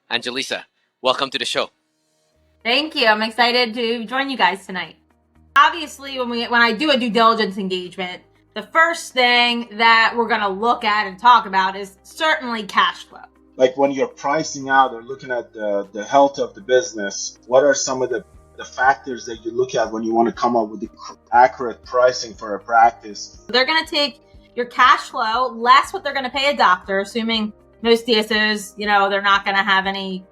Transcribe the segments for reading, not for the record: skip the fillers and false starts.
Angelisa, welcome to the show. Thank you. I'm excited to join you guys tonight. Obviously, when I do a due diligence engagement, the first thing that we're going to look at and talk about is certainly cash flow. Like when you're pricing out or looking at the health of the business, what are some of the factors that you look at when you want to come up with the accurate pricing for a practice? They're going to take your cash flow less what they're going to pay a doctor, assuming most DSOs, they're not going to have any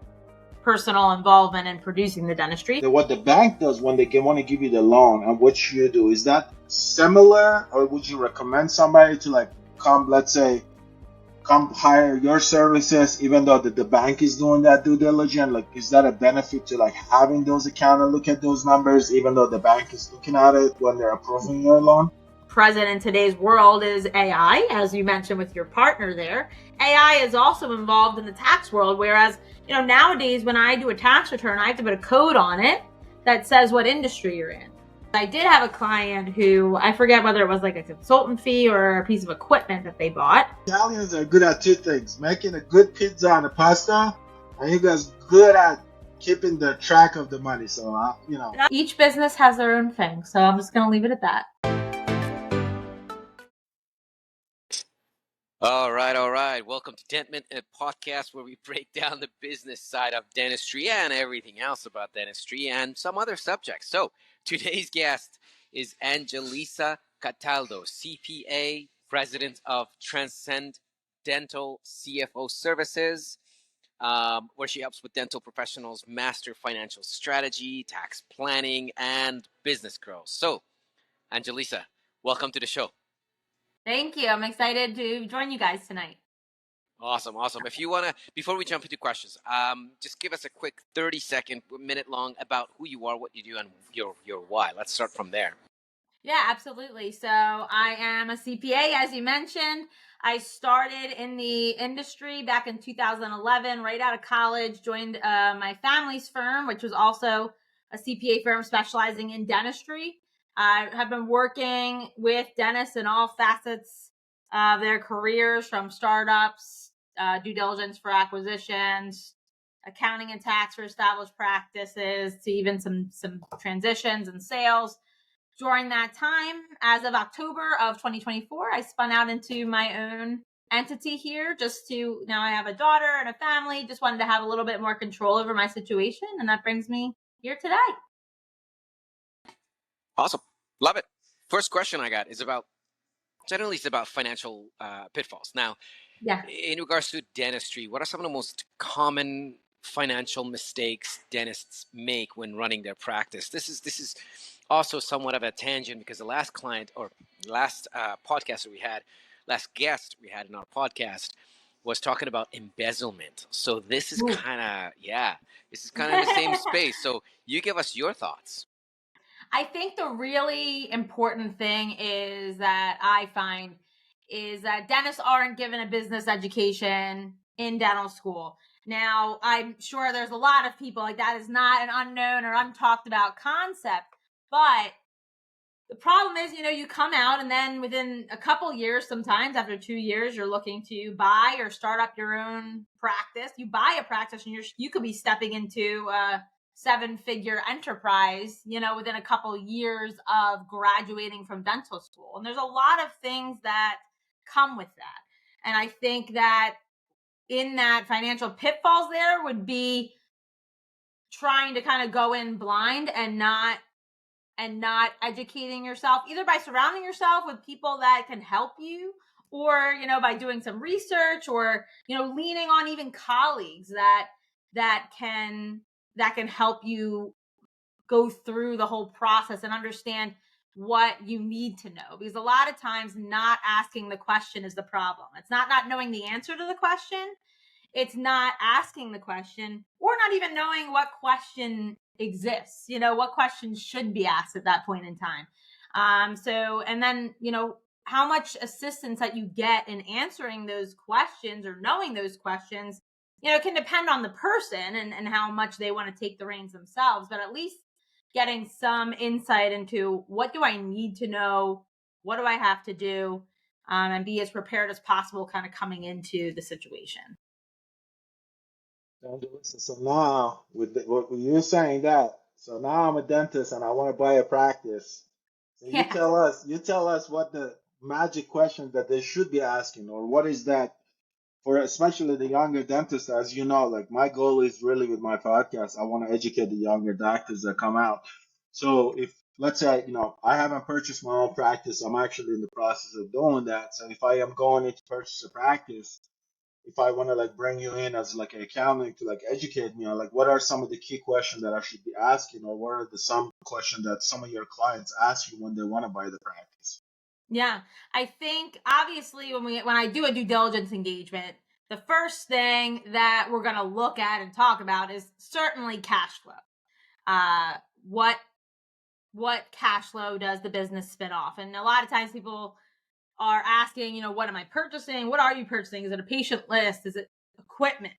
personal involvement in producing the dentistry. What the bank does when they want to give you the loan and what you do, is that similar, or would you recommend somebody to come hire your services even though the bank is doing that due diligence? Like, is that a benefit to having those accounts and look at those numbers even though the bank is looking at it when they're approving your loan? Present in today's world is AI, as you mentioned with your partner there. AI is also involved in the tax world, whereas nowadays when I do a tax return, I have to put a code on it that says what industry you're in. I did have a client who, I forget whether it was like a consultant fee or a piece of equipment that they bought. Italians are good at two things: making a good pizza and a pasta, and you guys good at keeping the track of the money. So each business has their own thing, so I'm just going to leave it at that. All right. Welcome to Dentman, a podcast where we break down the business side of dentistry and everything else about dentistry and some other subjects. So today's guest is Angelisa Cataldo, CPA, president of Transcend Dental CFO Services, where she helps with dental professionals master financial strategy, tax planning, and business growth. So, Angelisa, welcome to the show. Thank you. I'm excited to join you guys tonight. Awesome. If you want to, before we jump into questions, just give us a quick 30-second, minute long about who you are, what you do, and your why. Let's start from there. Yeah, absolutely. So I am a CPA, as you mentioned. I started in the industry back in 2011, right out of college, joined my family's firm, which was also a CPA firm specializing in dentistry. I have been working with dentists in all facets of their careers, from startups, due diligence for acquisitions, accounting and tax for established practices, to even some transitions and sales. During that time, as of October of 2024, I spun out into my own entity here. Now I have a daughter and a family, just wanted to have a little bit more control over my situation. And that brings me here today. Awesome. Love it. First question I got is about financial pitfalls. Now, in regards to dentistry, what are some of the most common financial mistakes dentists make when running their practice? This is also somewhat of a tangent because the last guest we had in our podcast was talking about embezzlement. So this is kind of in the same space. So you give us your thoughts. I think the really important thing is that I find is that dentists aren't given a business education in dental school. Now, I'm sure there's a lot of people like that is not an unknown or untalked about concept, but the problem is, you come out and then within a couple years, sometimes after 2 years, you're looking to buy or start up your own practice. You buy a practice and you could be stepping into a 7-figure enterprise, within a couple years of graduating from dental school. And there's a lot of things that come with that. And I think that in that financial pitfalls there would be trying to kind of go in blind and not educating yourself, either by surrounding yourself with people that can help you, or by doing some research, or leaning on even colleagues that can help you go through the whole process and understand what you need to know. Because a lot of times not asking the question is the problem. It's not knowing the answer to the question. It's not asking the question, or not even knowing what question exists, what questions should be asked at that point in time. And then, how much assistance that you get in answering those questions or knowing those questions, can depend on the person and how much they want to take the reins themselves, but at least getting some insight into what do I need to know? What do I have to do? And be as prepared as possible kind of coming into the situation. So now, what you're saying that, so now I'm a dentist and I want to buy a practice. So Yeah. you tell us what the magic questions that they should be asking, or what is that for, especially the younger dentists. As you know, like my goal is really with my podcast, I want to educate the younger doctors that come out. So if let's say, I haven't purchased my own practice, I'm actually in the process of doing that. So if I am going in to purchase a practice, if I want to like bring you in as like an accountant to like educate me on like what are some of the key questions that I should be asking, or what are the some questions that some of your clients ask you when they want to buy the practice? Yeah. I think obviously when I do a due diligence engagement, the first thing that we're going to look at and talk about is certainly cash flow. Uh, what cash flow does the business spin off? And a lot of times people are asking, what am I purchasing? What are you purchasing? Is it a patient list? Is it equipment?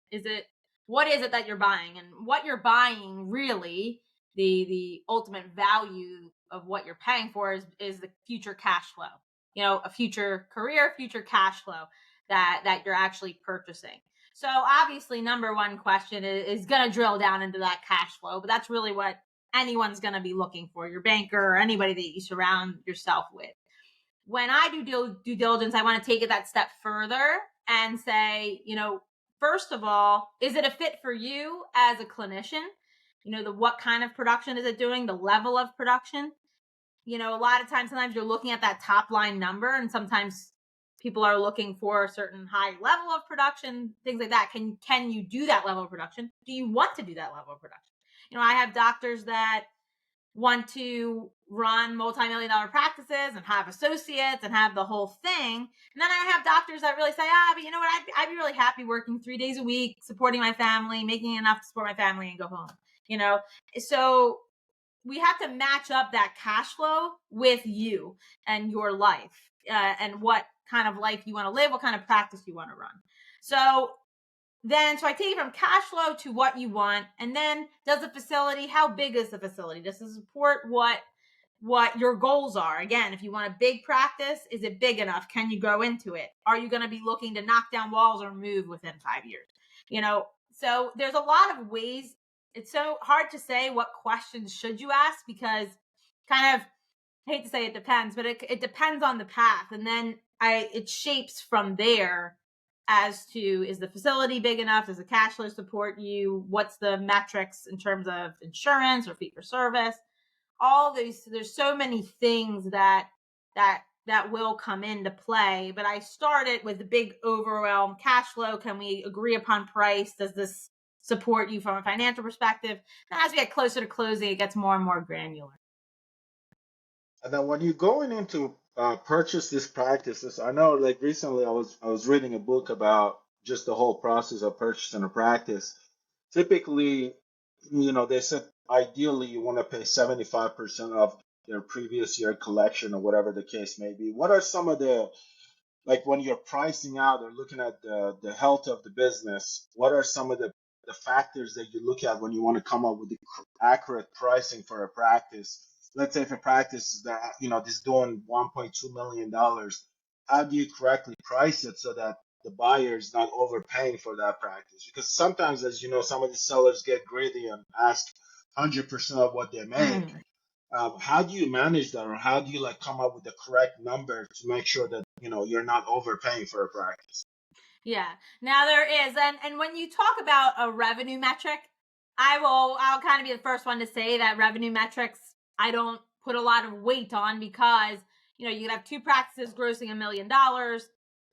What is it that you're buying? And what you're buying really, the ultimate value of what you're paying for is the future cash flow. A future career, future cash flow that you're actually purchasing. So obviously, number one question is going to drill down into that cash flow, but that's really what anyone's going to be looking for, your banker or anybody that you surround yourself with. When I do due diligence, I want to take it that step further and say, first of all, is it a fit for you as a clinician? What kind of production is it doing? The level of production? A lot of times, sometimes you're looking at that top line number, and sometimes people are looking for a certain high level of production, things like that. Can you do that level of production? Do you want to do that level of production? I have doctors that want to run multi-million-dollar practices and have associates and have the whole thing. And then I have doctors that really say, but you know what? I'd be really happy working 3 days a week, supporting my family, making enough to support my family and go home. So we have to match up that cash flow with you and your life, and what kind of life you want to live, what kind of practice you want to run. So I take it from cash flow to what you want. And then how big is the facility? Does it support what your goals are? Again, if you want a big practice, is it big enough? Can you grow into it? Are you going to be looking to knock down walls or move within 5 years? So there's a lot of ways. It's so hard to say what questions should you ask, because kind of, I hate to say it depends, but it depends on the path. And then it shapes from there as to, is the facility big enough? Does the cash flow support you? What's the metrics in terms of insurance or fee for service? All these, there's so many things that will come into play. But I started with the big overwhelm cash flow. Can we agree upon price? Does this support you from a financial perspective? And as we get closer to closing, it gets more and more granular. And then when you're going into purchase these practices, I know like recently I was reading a book about just the whole process of purchasing a practice. Typically, they said ideally you want to pay 75% of their previous year collection or whatever the case may be. What are some of the, like when you're pricing out or looking at the health of the business, what are some of the factors that you look at when you want to come up with the accurate pricing for a practice? Let's say if a practice is that, is doing $1.2 million, how do you correctly price it so that the buyer is not overpaying for that practice? Because sometimes, as you know, some of the sellers get greedy and ask 100% of what they make. How do you manage that, or how do you like come up with the correct number to make sure that you're not overpaying for a practice? Yeah. Now there is, and when you talk about a revenue metric, I'll kind of be the first one to say that revenue metrics I don't put a lot of weight on, because you can have two practices grossing $1 million.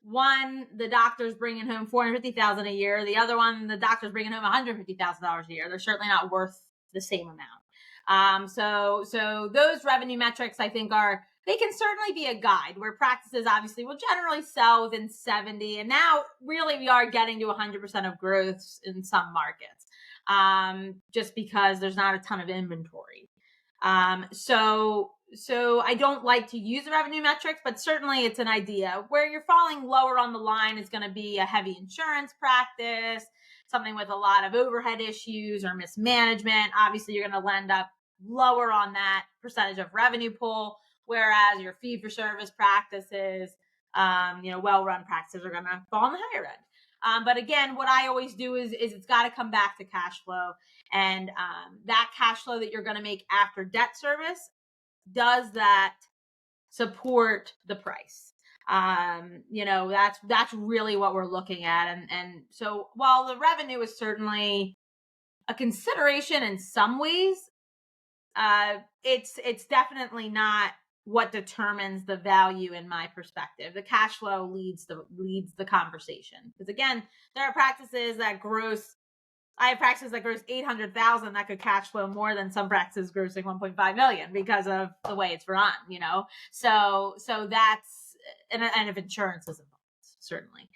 One, the doctor's bringing home $450,000 a year. The other one, the doctor's bringing home $150,000 a year. They're certainly not worth the same amount. So those revenue metrics, I think, they can certainly be a guide, where practices obviously will generally sell within 70. And now really we are getting to 100% of growth in some markets, just because there's not a ton of inventory. So I don't like to use the revenue metrics, but certainly it's an idea. Where you're falling lower on the line is going to be a heavy insurance practice, something with a lot of overhead issues or mismanagement. Obviously, you're going to end up lower on that percentage of revenue pool, whereas your fee for service practices, well-run practices are going to fall on the higher end. But again, what I always do is it's got to come back to cash flow, and that cash flow that you're going to make after debt service, does that support the price? That's really what we're looking at. And so while the revenue is certainly a consideration in some ways, it's definitely not what determines the value in my perspective. The cash flow leads the conversation, because again, there are practices that gross. I have practices that gross 800,000 that could cash flow more than some practices grossing 1.5 million because of the way it's run. So that's, and if insurance is involved, certainly,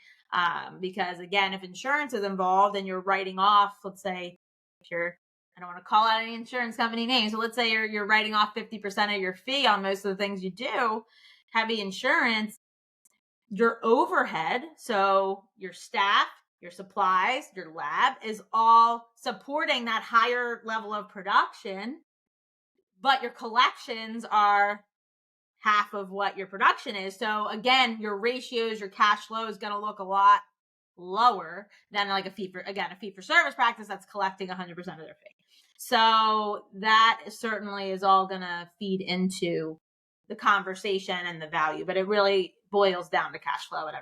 because again, if insurance is involved and you're writing off, let's say, if you're, I don't want to call out any insurance company names, but let's say you're writing off 50% of your fee on most of the things you do, heavy insurance, your overhead, so your staff, your supplies, your lab, is all supporting that higher level of production, but your collections are half of what your production is. So again, your ratios, your cash flow is going to look a lot lower than like a fee for service practice that's collecting 100% of their fee. So that certainly is all going to feed into the conversation and the value, but it really boils down to cash flow on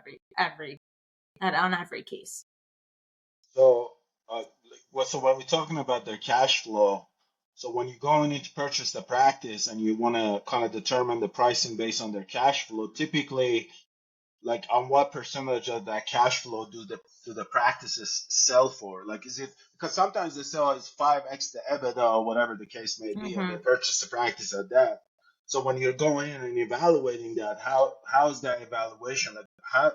every case. So, so when we're talking about their cash flow, so when you're going in to purchase the practice and you want to kind of determine the pricing based on their cash flow, typically, like on what percentage of that cash flow do the practices sell for? Like, is it because sometimes they sell as 5x the EBITDA or whatever the case may be, and they purchase the practice at that. So when you're going in and evaluating that, how is that evaluation? Like,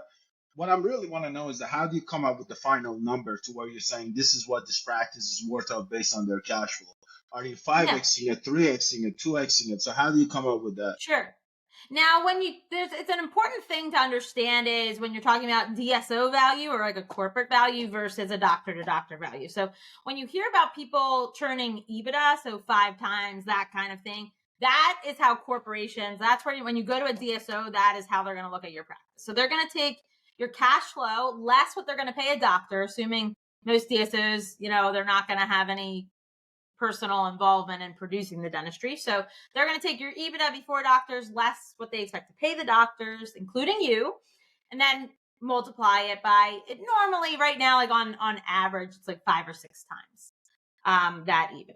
what I really want to know is that how do you come up with the final number to where you're saying this is what this practice is worth of based on their cash flow? Are you 5xing it, 3xing it, 2xing it? So how do you come up with that? Sure. Now, it's an important thing to understand is when you're talking about DSO value or like a corporate value versus a doctor to doctor value. So when you hear about people turning EBITDA, so 5 times, that kind of thing, that is how corporations, that's where when you go to a DSO, that is how they're going to look at your practice. So they're going to take your cash flow less what they're going to pay a doctor, assuming most DSOs, they're not going to have any personal involvement in producing the dentistry. So they're going to take your EBITDA before doctors less what they expect to pay the doctors, including you, and then multiply it by it. Normally right now, like on average, it's like 5 or 6 times that EBITDA,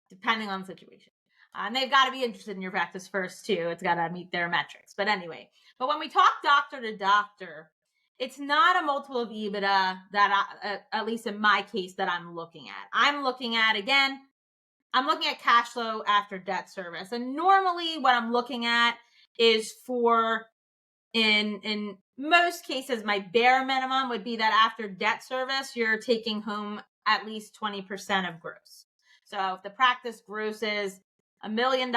depending on the situation. And they've got to be interested in your practice first too. It's got to meet their metrics. But anyway, but when we talk doctor to doctor, it's not a multiple of EBITDA that at least in my case, that I'm looking at. I'm looking at cash flow after debt service. And normally what I'm looking at is in most cases, my bare minimum would be that after debt service, you're taking home at least 20% of gross. So if the practice grosses $1 million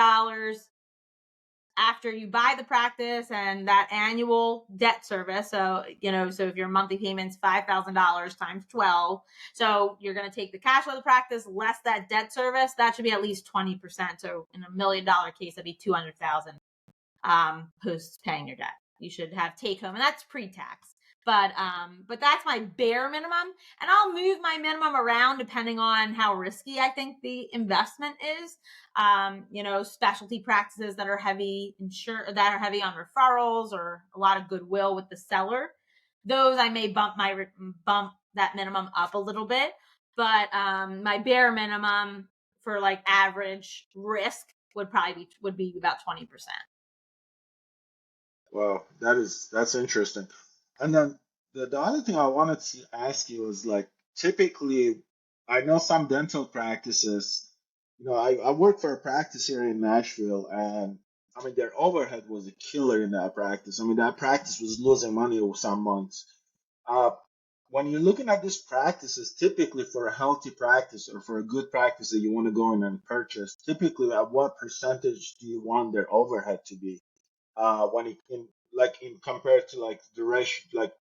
after you buy the practice and that annual debt service, so if your monthly payment's $5,000 times 12, so you're going to take the cash flow of the practice less that debt service, that should be at least 20%. So in $1 million case, that'd be 200,000 post paying your debt. You should have take home, and that's pre-tax. But that's my bare minimum, and I'll move my minimum around depending on how risky I think the investment is. Specialty practices that are heavy on referrals or a lot of goodwill with the seller, those I may bump that minimum up a little bit. But my bare minimum for like average risk would be about 20%. Well, that's interesting. And then the other thing I wanted to ask you is like typically I know some dental practices, I work for a practice here in Nashville, and I mean their overhead was a killer in that practice. I mean that practice was losing money over some months. Uh, when you're looking at these practices, typically for a healthy practice or for a good practice that you want to go in and purchase, typically at what percentage do you want their overhead to be? When it in compared to like duration, like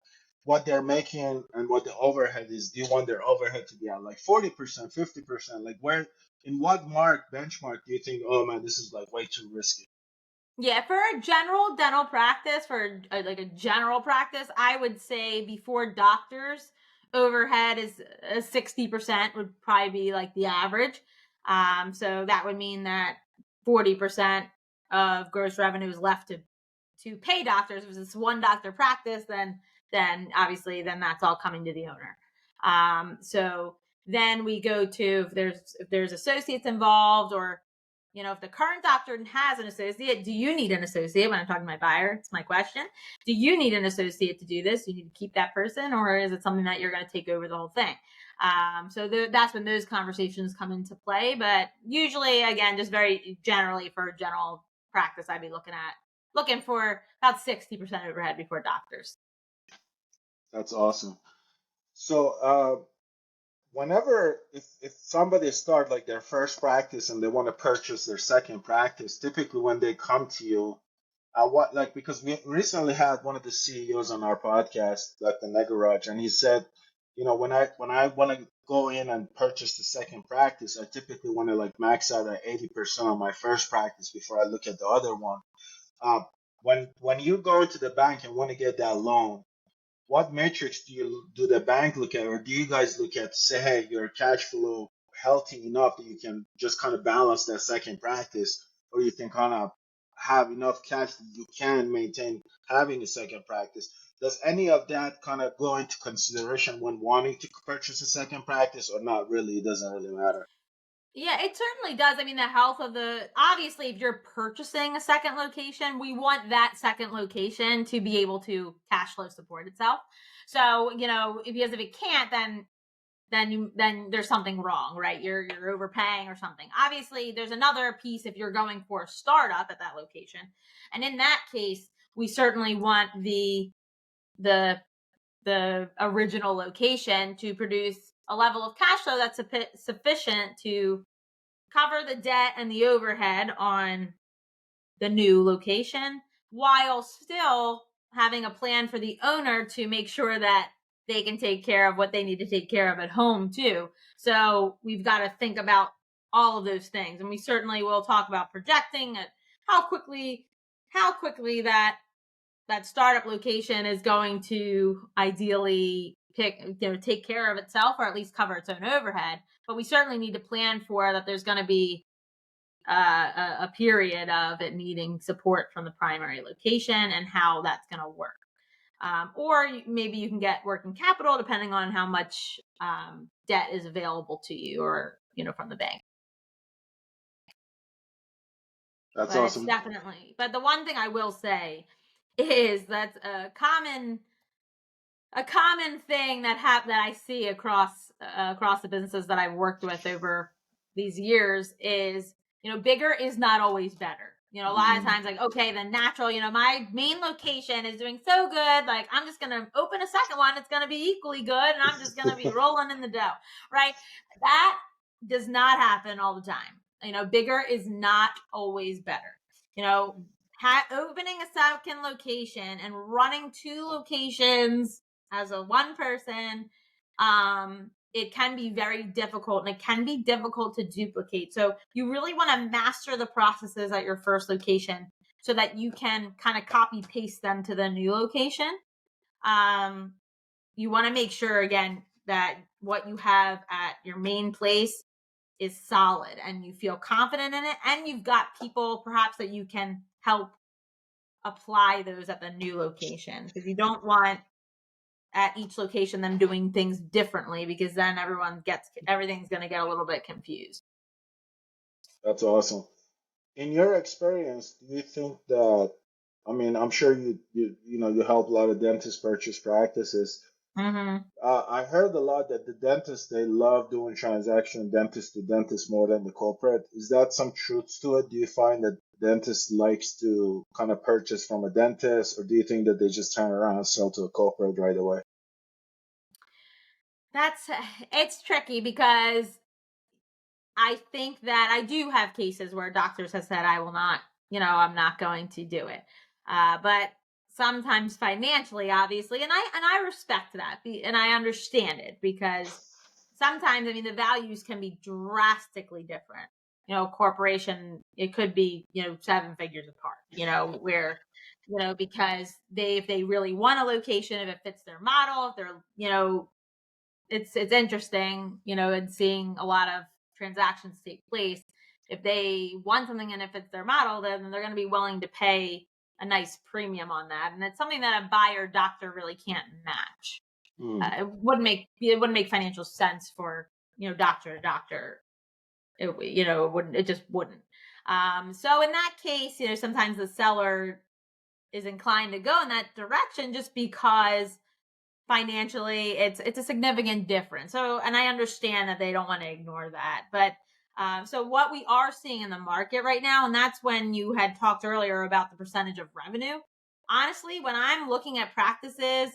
what they're making and what the overhead is, do you want their overhead to be at like 40%, 50%? Like where in what benchmark do you think, oh man, this is like way too risky? Yeah, for a general dental practice, like a general practice, I would say before doctors, overhead is 60% would probably be like the average. So that would mean that 40% of gross revenue is left to pay doctors. If it's one doctor practice, then obviously then that's all coming to the owner. So then we go to if there's associates involved, or if the current doctor has an associate, do you need an associate? When I'm talking to my buyer, it's my question. Do you need an associate to do this? Do you need to keep that person, or is it something that you're going to take over the whole thing? So that's when those conversations come into play. But usually, again, just very generally for general practice, I'd be looking for about 60% overhead before doctors. That's awesome. So, whenever if somebody start like their first practice and they want to purchase their second practice, typically when they come to you, what like because we recently had one of the CEOs on our podcast, like the Negaraj, and he said, when I want to go in and purchase the second practice, I typically want to like max out at 80% on my first practice before I look at the other one. Um, when you go into the bank and want to get that loan, what metrics do the bank look at, or do you guys look at to say, hey, your cash flow healthy enough that you can just kind of balance that second practice, or you can kind of have enough cash that you can maintain having a second practice? Does any of that kind of go into consideration when wanting to purchase a second practice, or not really? It doesn't really matter. Yeah, it certainly does. I mean, the health of obviously, if you're purchasing a second location, we want that second location to be able to cash flow support itself. So, because if it can't, then there's something wrong, right? You're overpaying or something. Obviously, there's another piece if you're going for a startup at that location. And in that case, we certainly want the original location to produce a level of cash flow that's sufficient to cover the debt and the overhead on the new location, while still having a plan for the owner to make sure that they can take care of what they need to take care of at home too. So we've got to think about all of those things, and we certainly will talk about projecting how quickly that startup location is going to ideally take care of itself, or at least cover its own overhead. But we certainly need to plan for that. There's going to be a period of it needing support from the primary location and how that's going to work. Or maybe you can get working capital depending on how much debt is available to you, or from the bank. That's But it's awesome. definitely. But the one thing I will say is that's a common thing that I see across the businesses that I've worked with over these years is, bigger is not always better. A lot of times, like, okay, the natural, my main location is doing so good, like I'm just gonna open a second one, it's gonna be equally good, and I'm just gonna be rolling in the dough, right? That does not happen all the time. Bigger is not always better. Opening a second location and running two locations as a one person, it can be very difficult, and it can be difficult to duplicate. So you really want to master the processes at your first location so that you can kind of copy paste them to the new location. You want to make sure, again, that what you have at your main place is solid and you feel confident in it, and you've got people perhaps that you can help apply those at the new location, because you don't want at each location them doing things differently, because then everything's going to get a little bit confused. That's awesome. In your experience, do you think that, I mean, I'm sure you help a lot of dentists purchase practices. Mm-hmm. I heard a lot that the dentists, they love doing transaction dentist to dentist more than the corporate. Is that some truth to it? Do you find that dentist likes to kind of purchase from a dentist, or do you think that they just turn around and sell to a corporate right away? It's tricky, because I think that I do have cases where doctors have said, I will not, I'm not going to do it. But sometimes financially, obviously, and I respect that, and I understand it, because sometimes, I mean, the values can be drastically different. Corporation, it could be, 7 figures apart, where, because if they really want a location, if it fits their model, if they're, it's interesting, and seeing a lot of transactions take place. If they want something and if it's their model, then they're going to be willing to pay a nice premium on that, and it's something that a buyer doctor really can't match. It wouldn't make financial sense for doctor to doctor. It just wouldn't. So in that case, sometimes the seller is inclined to go in that direction just because financially it's a significant difference. So, and I understand that they don't want to ignore that, but so what we are seeing in the market right now, and that's when you had talked earlier about the percentage of revenue. Honestly, when I'm looking at practices,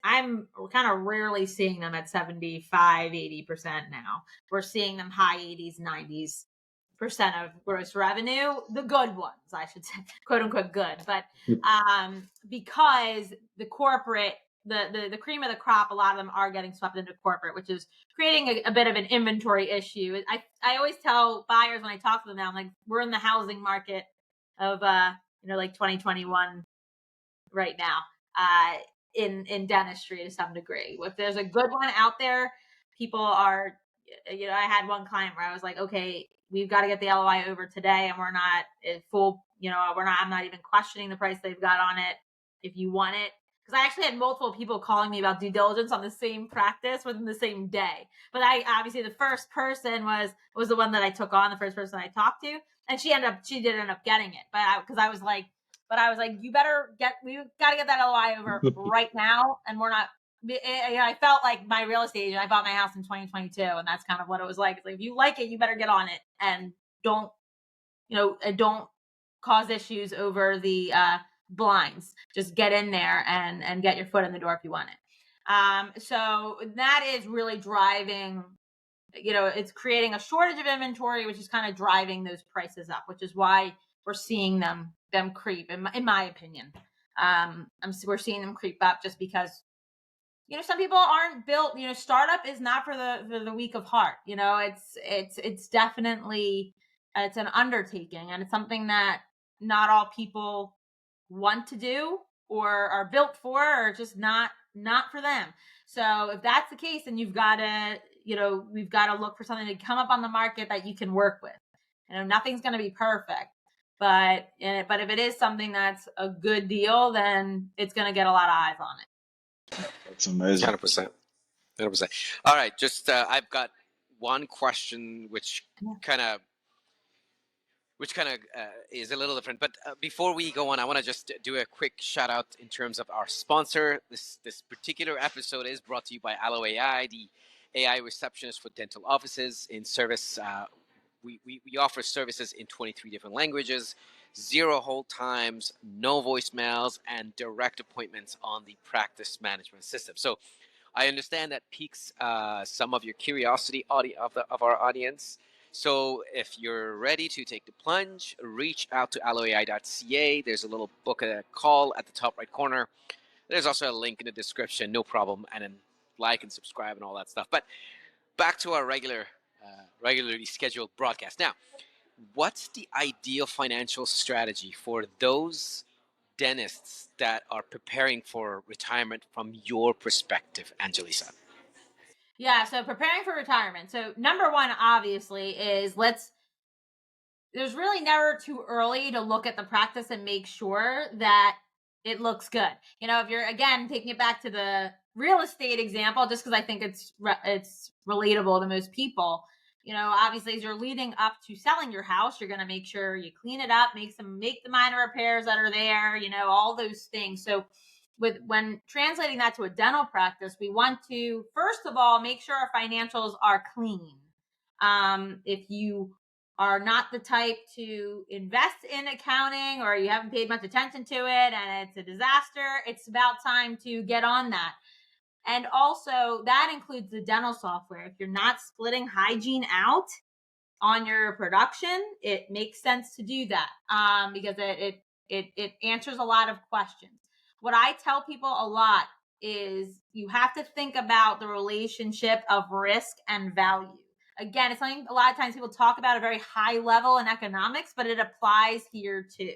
I'm kind of rarely seeing them at 75, 80% now. We're seeing them high 80s, 90s% of gross revenue, the good ones, I should say, quote unquote good. But because the corporate, the cream of the crop, a lot of them are getting swept into corporate, which is creating a bit of an inventory issue. I always tell buyers when I talk to them now, I'm like, we're in the housing market of like 2021 right now. In dentistry to some degree. If there's a good one out there, people are, I had one client where I was like, okay, we've got to get the LOI over today, and we're not full, I'm not even questioning the price they've got on it if you want it. Because I actually had multiple people calling me about due diligence on the same practice within the same day. But I obviously, the first person was the one that I took on, the first person I talked to, and she did end up getting it. But I was like, we got to get that LOI over right now. And we're not, I felt like my real estate agent, I bought my house in 2022, and that's kind of what it was like. It's like, if you like it, you better get on it and don't cause issues over the blinds. Just get in there and get your foot in the door if you want it. So that is really driving, it's creating a shortage of inventory, which is kind of driving those prices up, which is why we're seeing them creep, in my opinion. We're seeing them creep up just because some people aren't built. Startup is not for the weak of heart. It's definitely it's an undertaking, and it's something that not all people want to do or are built for, or just not for them. So if that's the case, then we've got to look for something to come up on the market that you can work with. Nothing's going to be perfect, but if it is something that's a good deal, then it's going to get a lot of eyes on it. That's amazing. 100%. 100%. All right, just I've got one question which kind of is a little different. But before we go on, I want to just do a quick shout out in terms of our sponsor. This particular episode is brought to you by Allo AI, the AI receptionist for dental offices. In service, we offer services in 23 different languages, 0 hold times, no voicemails, and direct appointments on the practice management system. So I understand that piques some of your curiosity of our audience. So if you're ready to take the plunge, reach out to alloai.ca. There's a little book a call at the top right corner. There's also a link in the description, no problem, and then like and subscribe and all that stuff. But back to our regularly scheduled broadcast. Now, what's the ideal financial strategy for those dentists that are preparing for retirement from your perspective, Angelisa? Yeah, so preparing for retirement. So number one, obviously, is there's really never too early to look at the practice and make sure that it looks good. If you're, again, taking it back to the real estate example, just because I think it's relatable to most people, obviously as you're leading up to selling your house, you're going to make sure you clean it up, make the minor repairs that are there, all those things. So when translating that to a dental practice, we want to, first of all, make sure our financials are clean. If you are not the type to invest in accounting, or you haven't paid much attention to it and it's a disaster, it's about time to get on that. And also that includes the dental software. If you're not splitting hygiene out on your production, it makes sense to do that because it answers a lot of questions. What I tell people a lot is you have to think about the relationship of risk and value. Again, it's something a lot of times people talk about a very high level in economics, but it applies here too.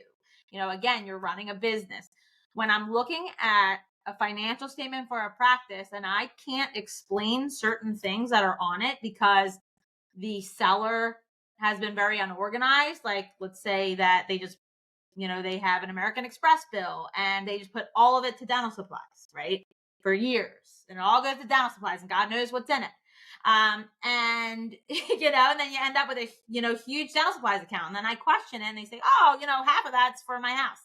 Again, you're running a business. When I'm looking at a financial statement for a practice and I can't explain certain things that are on it because the seller has been very unorganized, like let's say that they just, they have an American Express bill and they just put all of it to dental supplies, right? For years. And it all goes to dental supplies and God knows what's in it. And, and then you end up with a, huge dental supplies account. And then I question it and they say, oh, half of that's for my house.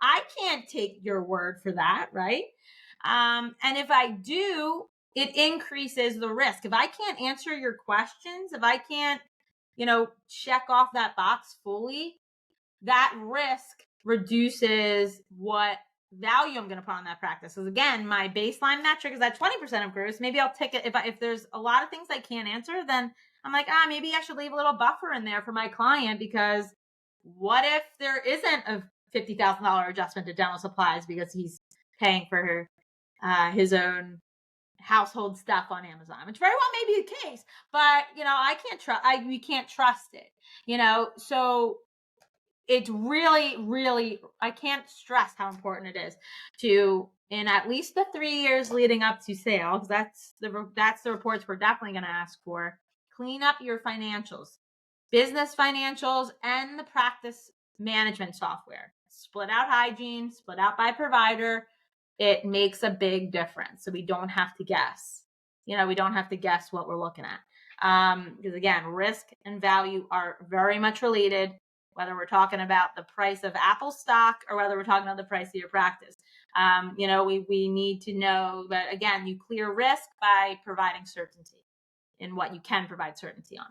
I can't take your word for that, right? And if I do, it increases the risk. If I can't answer your questions, if I can't, check off that box fully, that risk reduces what value I'm going to put on that practice. Because again, my baseline metric is at 20% of gross. Maybe I'll take it if there's a lot of things I can't answer, then I'm like, maybe I should leave a little buffer in there for my client, because what if there isn't a $50,000 adjustment to dental supplies because he's paying for his own household stuff on Amazon, which very well may be the case, but I can't trust. We can't trust it. So it's really, really, I can't stress how important it is to, in at least the 3 years leading up to sale, because that's the reports we're definitely going to ask for. Clean up your financials, business financials, and the practice management software. Split out hygiene, split out by provider. It makes a big difference. So we don't have to guess. We don't have to guess what we're looking at. Because again, risk and value are very much related, whether we're talking about the price of Apple stock or whether we're talking about the price of your practice. We need to know that, again, you clear risk by providing certainty in what you can provide certainty on.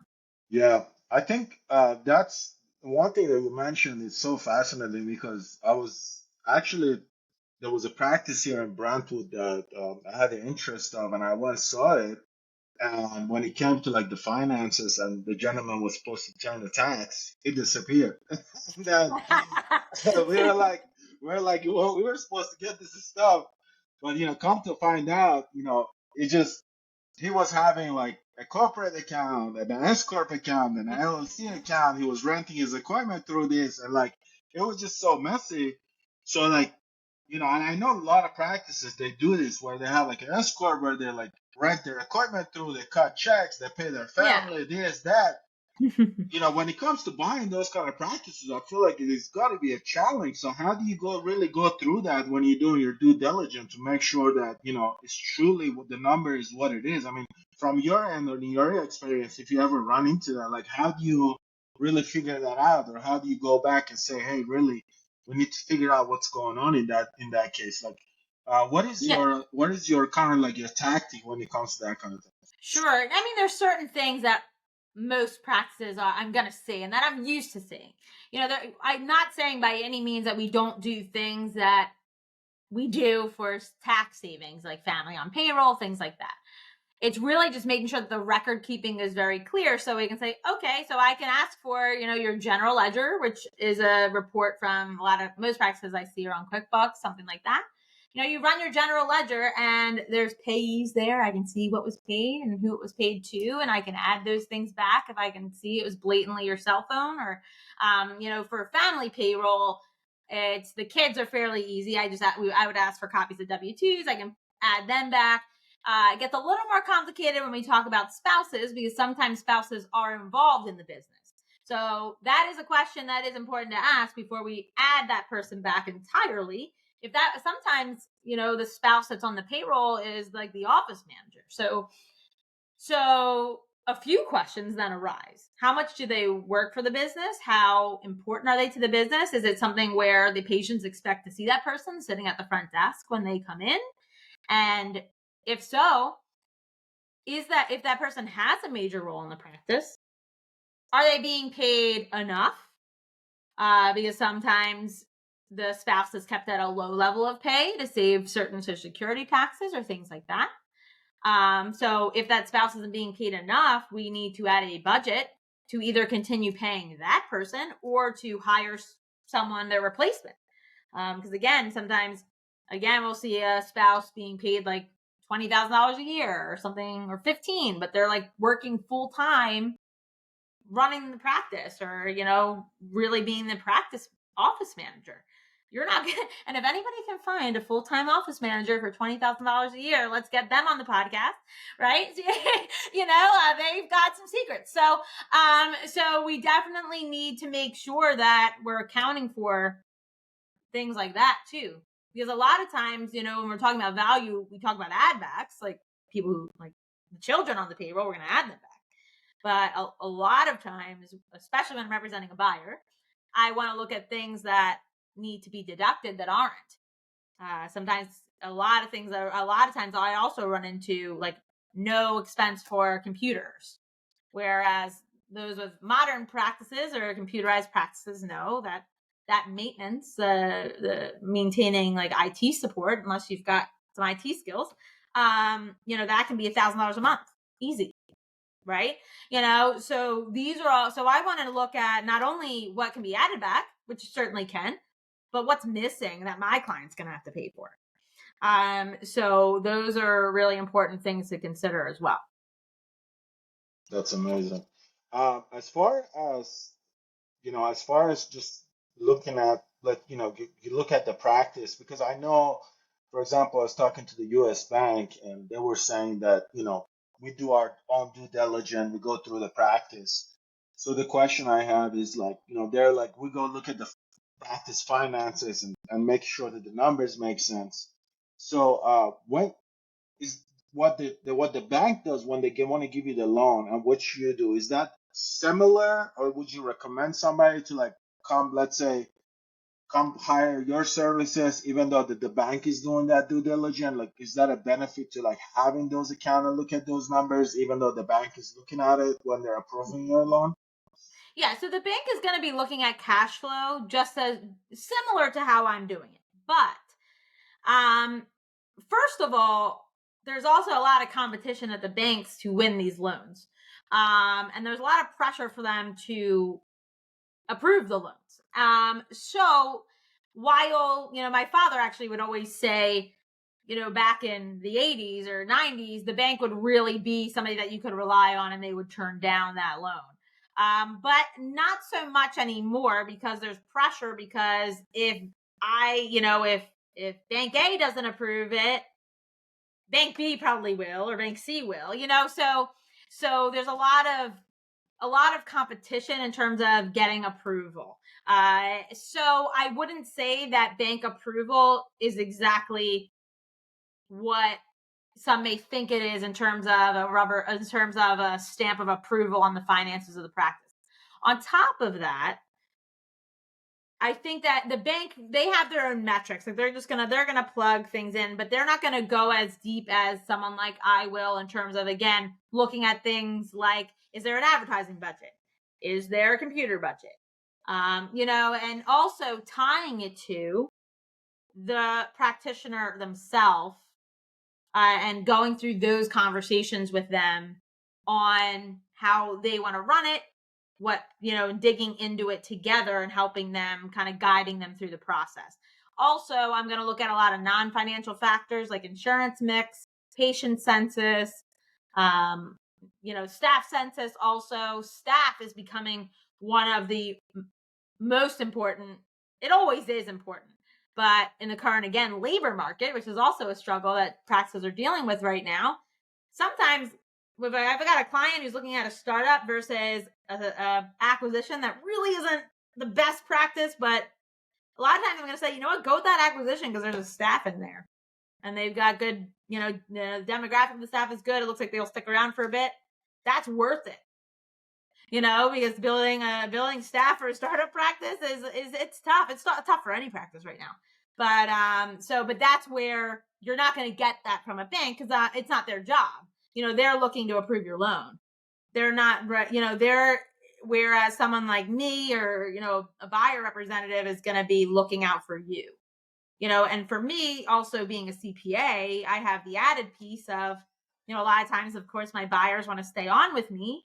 Yeah, I think that's one thing that you mentioned is so fascinating, because I was actually, there was a practice here in Brentwood that I had an interest of, and I once saw it. And when it came to like the finances, and the gentleman was supposed to turn the tax, it disappeared. And then we were like, well, we were supposed to get this stuff, but come to find out, it just, he was having like a corporate account, an S corp account, and an LLC account. He was renting his equipment through this, and like it was just so messy. So like, and I know a lot of practices they do this where they have like an S corp where they like rent their equipment through, they cut checks, they pay their family, this, that. When it comes to buying those kind of practices, I feel like it's got to be a challenge. So how do you really go through that when you're doing your due diligence to make sure that, it's truly what the number is, what it is? I mean, from your end or in your experience, if you ever run into that, like how do you really figure that out? Or how do you go back and say, hey, really, we need to figure out what's going on in that case? Like, what is Yeah. your kind of like your tactic when it comes to that kind of thing? Sure. I mean, there's certain things that most practices I'm going to see and that I'm used to seeing. I'm not saying by any means that we don't do things that we do for tax savings, like family on payroll, things like that. It's really just making sure that the record keeping is very clear, so we can say, okay, so I can ask for, your general ledger, which is a report from most practices I see are on QuickBooks, something like that. You run your general ledger and there's payees there. I can see what was paid and who it was paid to, and I can add those things back if I can see it was blatantly your cell phone. Or, for family payroll, it's the kids are fairly easy. I would ask for copies of W-2s. I can add them back. It gets a little more complicated when we talk about spouses, because sometimes spouses are involved in the business. So that is a question that is important to ask before we add that person back entirely. If that sometimes, the spouse that's on the payroll is like the office manager. So a few questions then arise. How much do they work for the business? How important are they to the business? Is it something where the patients expect to see that person sitting at the front desk when they come in? And if so, if that person has a major role in the practice, are they being paid enough? Because sometimes the spouse is kept at a low level of pay to save certain Social Security taxes or things like that. So if that spouse isn't being paid enough, we need to add a budget to either continue paying that person or to hire someone, their replacement. Because sometimes we'll see a spouse being paid like $20,000 a year or something, or 15, but they're like working full time running the practice, or, really being the practice office manager. You're not gonna, and if anybody can find a full-time office manager for $20,000 a year, let's get them on the podcast, right? They've got some secrets. So we definitely need to make sure that we're accounting for things like that too. Because a lot of times, when we're talking about value, we talk about add backs, like people who, like the children on the payroll, we're going to add them back. But a lot of times, especially when I'm representing a buyer, I want to look at things that need to be deducted that aren't. Sometimes a lot of times I also run into like no expense for computers, whereas those with modern practices or computerized practices know that maintenance, the maintaining like IT support, unless you've got some IT skills, that can be $1,000 a month, easy. Right. So these are all, so I wanted to look at not only what can be added back, which certainly can, but what's missing that my client's going to have to pay for. So those are really important things to consider as well. That's amazing. As far as as far as just looking at, you look at the practice, because I know, for example, I was talking to the U.S. Bank, and they were saying that, we do our own due diligence, we go through the practice. So the question I have is like, they're like, we go look at the practice finances and make sure that the numbers make sense. So when is what the bank does when they want to give you the loan and what you do, is that similar, or would you recommend somebody to like come, let's say, come hire your services even though the bank is doing that due diligence? Like, is that a benefit to like having those accounts and look at those numbers even though the bank is looking at it when they're approving your loan? Yeah, so the bank is going to be looking at cash flow just as similar to how I'm doing it. But first of all, there's also a lot of competition at the banks to win these loans. And there's a lot of pressure for them to approve the loans. So while, my father actually would always say, back in the 80s or 90s, the bank would really be somebody that you could rely on and they would turn down that loan. But not so much anymore, because there's pressure, because if Bank A doesn't approve it, Bank B probably will, or Bank C will, so there's a lot of competition in terms of getting approval. So I wouldn't say that bank approval is exactly what some may think it is in terms of a stamp of approval on the finances of the practice. On top of that, I think that the bank, they have their own metrics. Like they're gonna plug things in, but they're not gonna go as deep as someone like I will in terms of, again, looking at things like, is there an advertising budget? Is there a computer budget? And also tying it to the practitioner themselves, and going through those conversations with them on how they want to run it, digging into it together and helping them, kind of guiding them through the process. Also, I'm going to look at a lot of non-financial factors like insurance mix, patient census, staff census. Also, staff is becoming one of the most important. It always is important, but in the current, again, labor market, which is also a struggle that practices are dealing with right now, sometimes if I've got a client who's looking at a startup versus a acquisition that really isn't the best practice, but a lot of times I'm going to say, go with that acquisition because there's a staff in there and they've got good, the demographic of the staff is good. It looks like they'll stick around for a bit. That's worth it. Because building staff for a startup practice is it's tough. It's tough for any practice right now. But that's where you're not going to get that from a bank, because it's not their job. They're looking to approve your loan. They're not, whereas someone like me or, a buyer representative is going to be looking out for you. And for me, also being a CPA, I have the added piece of, a lot of times, of course, my buyers want to stay on with me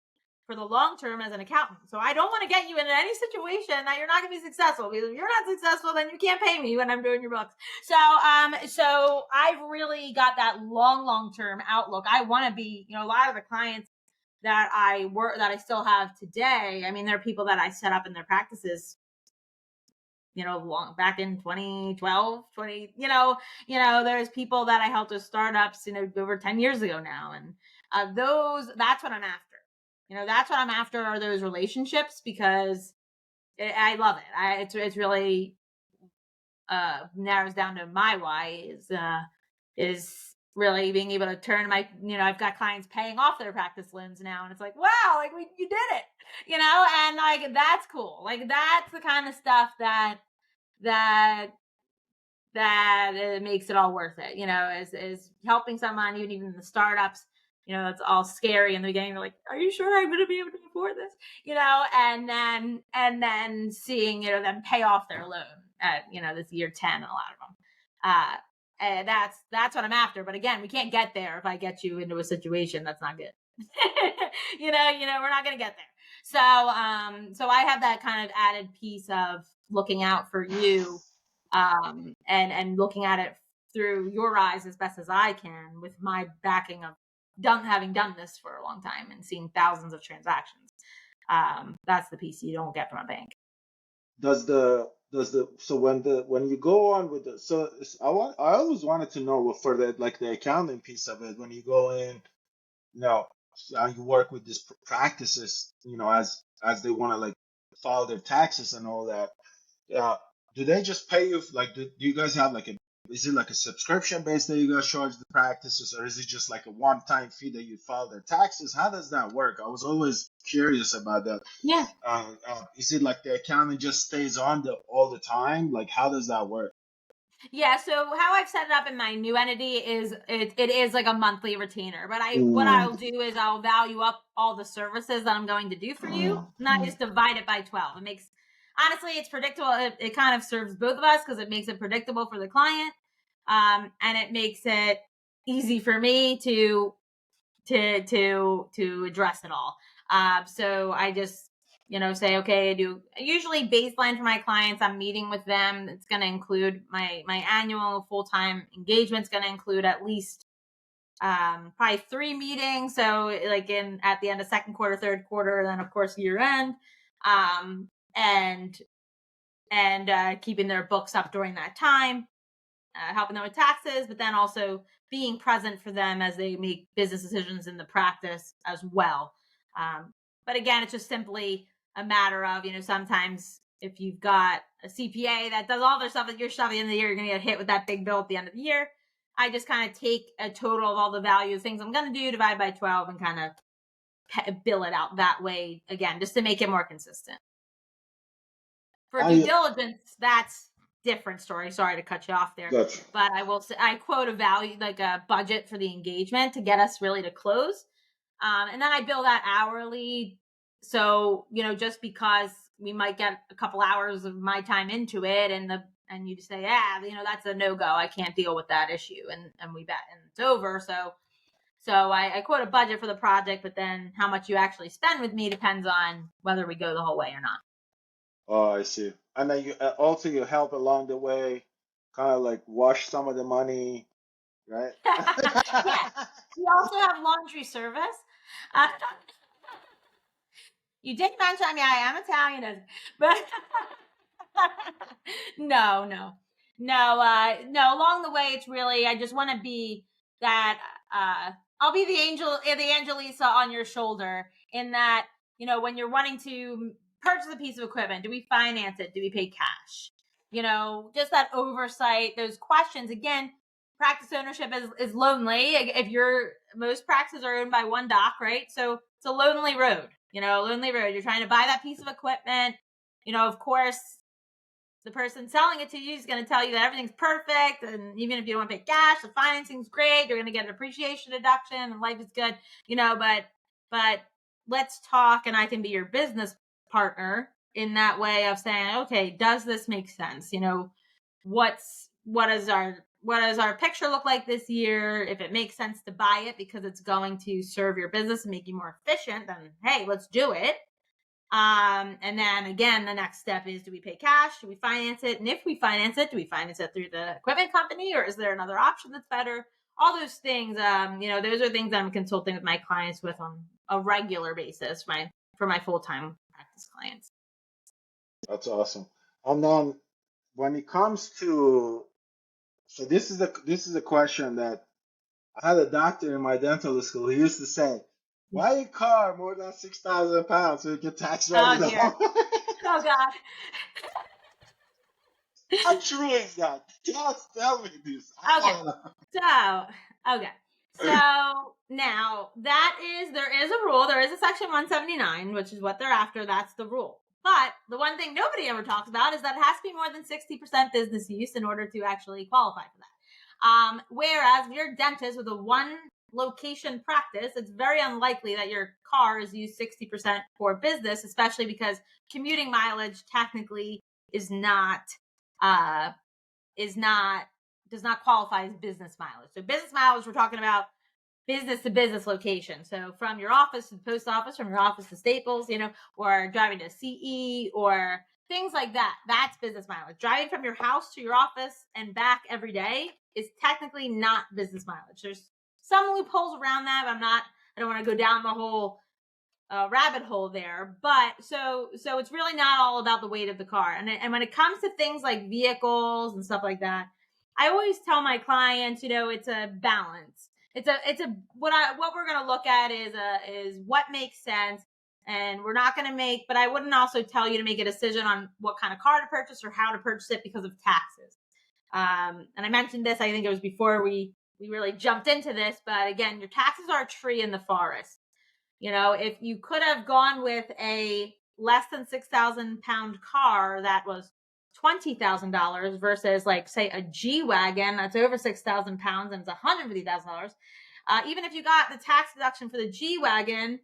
for the long term as an accountant. So I don't want to get you into any situation that you're not going to be successful, because if you're not successful, then you can't pay me when I'm doing your books. So I've really got that long term outlook. I want to be, a lot of the clients that I still have today. I mean, there are people that I set up in their practices long back in 2012, there's people that I helped with startups, over 10 years ago now. And that's what I'm after. That's what I'm after, are those relationships, because I love it. It's really narrows down to my why is really being able to turn I've got clients paying off their practice loans now, and it's like, wow, like you did it, and like that's cool. Like that's the kind of stuff that it makes it all worth it, is helping someone, even the startups, it's all scary in the beginning. They're like, are you sure I'm going to be able to afford this? And then seeing, them pay off their loan at, this year 10, a lot of them. And that's what I'm after. But again, we can't get there if I get you into a situation that's not good. We're not going to get there. So I have that kind of added piece of looking out for you, and looking at it through your eyes as best as I can, with my backing of having done this for a long time and seeing thousands of transactions. That's the piece you don't get from a bank. So when you go on with I always wanted to know for the accounting piece of it, when you go in, you work with these practices, as they want to like file their taxes and all that. Do they just pay you, like, do you guys have is it like a subscription base that you guys charge the practices, or is it just like a one-time fee that you file their taxes? How does that work? I was always curious about that. Yeah. Is it like the accounting just stays on all the time? Like, how does that work? Yeah, so how I've set it up in my new entity is it is like a monthly retainer. But what I'll do is I'll value up all the services that I'm going to do for you, and I just divide it by 12. It makes, honestly, it's predictable. It kind of serves both of us, because it makes it predictable for the client, and it makes it easy for me to address it all. So I just say, okay, I do usually baseline for my clients. I'm meeting with them. It's going to include my annual full-time engagement. It's going to include at least probably 3 meetings. So like at the end of second quarter, third quarter, and then of course year end, and keeping their books up during that time, helping them with taxes, but then also being present for them as they make business decisions in the practice as well. But again, it's just simply a matter of, sometimes if you've got a CPA that does all their stuff that you're shoving in the year, you're going to get hit with that big bill at the end of the year. I just kind of take a total of all the value of things I'm going to do, divide by 12, and kind of bill it out that way, again, just to make it more consistent. For due diligence, that's different story. Sorry to cut you off there. Gotcha. But I will say, I quote a value, like a budget for the engagement to get us really to close. And then I bill that hourly. So, just because we might get a couple hours of my time into it, and you just say, that's a no-go. I can't deal with that issue. And we bet, and it's over. So I quote a budget for the project, but then how much you actually spend with me depends on whether we go the whole way or not. Oh, I see. And then you help along the way, kind of like wash some of the money, right? Yeah. We also have laundry service. You did mention, I am Italian, but no. Along the way, it's really, I just want to be that, I'll be the Angelisa on your shoulder, in that, when you're wanting to purchase a piece of equipment, do we finance it? Do we pay cash? Just that oversight, those questions. Again, practice ownership is lonely. Most practices are owned by one doc, right? So it's a lonely road, You're trying to buy that piece of equipment. Of course, the person selling it to you is going to tell you that everything's perfect. And even if you don't want to pay cash, the financing's great. You're going to get a depreciation deduction and life is good, but let's talk, and I can be your business partner in that way of saying, okay, does this make sense? What does our picture look like this year? If it makes sense to buy it because it's going to serve your business and make you more efficient, then hey, let's do it. And then again, the next step is, do we pay cash? Do we finance it? And if we finance it, do we finance it through the equipment company, or is there another option that's better? All those things, those are things that I'm consulting with my clients with on a regular basis, for my full-time practice clients. That's awesome. And then when it comes to, so this is a question that I had a doctor in my dental school. He used to say, "Why a car more than 6,000 pounds so you can tax write Oh it dear. off?" Oh God. How true is that? Tell me this. I Okay. want to know. So, okay. So now there is a rule. There is a section 179, which is what they're after. That's the rule. But the one thing nobody ever talks about is that it has to be more than 60% business use in order to actually qualify for that. Whereas if you're a dentist with a one location practice, it's very unlikely that your car is used 60% for business, especially because commuting mileage technically is not uh, is not does not qualify as business mileage. So business mileage, we're talking about business to business location. So from your office to the post office, from your office to Staples, or driving to CE or things like that. That's business mileage. Driving from your house to your office and back every day is technically not business mileage. There's some loopholes around that. I don't want to go down the whole rabbit hole there, but so it's really not all about the weight of the car. And when it comes to things like vehicles and stuff like that, I always tell my clients, it's a balance. It's a what we're going to look at is what makes sense, and we're not going to make. But I wouldn't also tell you to make a decision on what kind of car to purchase or how to purchase it because of taxes. And I mentioned this, I think it was before we really jumped into this, but again, your taxes are a tree in the forest. If you could have gone with a less than 6,000 pound car that was $20,000 versus, like, say, a G Wagon that's over 6,000 pounds and it's $150,000, even if you got the tax deduction for the G Wagon,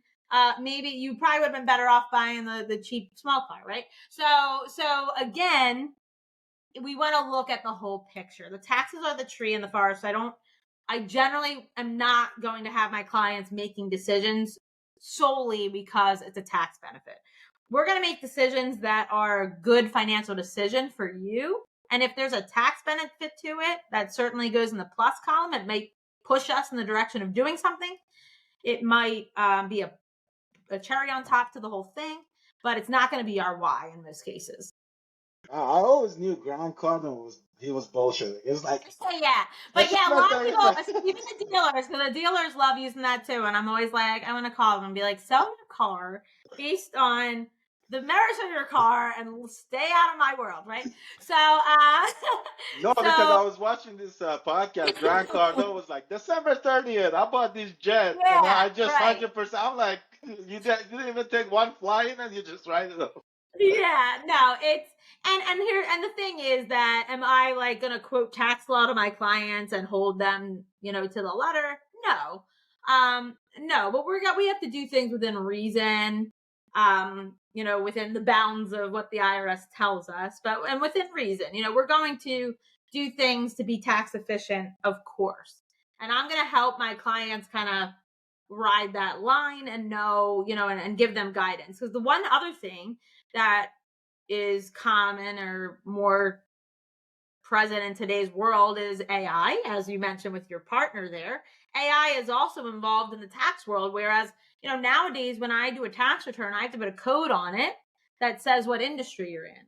maybe you probably would have been better off buying the cheap small car, right? So again, we want to look at the whole picture. The taxes are the tree in the forest. I generally am not going to have my clients making decisions solely because it's a tax benefit. We're going to make decisions that are a good financial decision for you. And if there's a tax benefit to it, that certainly goes in the plus column. It may push us in the direction of doing something. It might be a cherry on top to the whole thing, but it's not going to be our why in most cases. I always knew Grant Cardone was bullshitting. It's like, Yeah, but yeah, a lot of people, even the dealers, because the dealers love using that too. And I'm always like, I want to call them and be like, sell me a car based on the merits of your car and stay out of my world, right? So, No, because I so was watching this podcast. Grant Cardone was like, December 30th, I bought this jet, and yeah, I just right. 100%. I'm like, you didn't even take one flight, and you just write it up. Yeah, no, it's and the thing is that, am I like gonna quote tax law to my clients and hold them, to the letter? No. No, but we have to do things within reason, within the bounds of what the IRS tells us, and within reason. We're going to do things to be tax efficient, of course. And I'm gonna help my clients kind of ride that line and know, and give them guidance. Because the one other thing that is common or more present in today's world is AI, as you mentioned with your partner there. AI is also involved in the tax world, whereas, nowadays when I do a tax return, I have to put a code on it that says what industry you're in.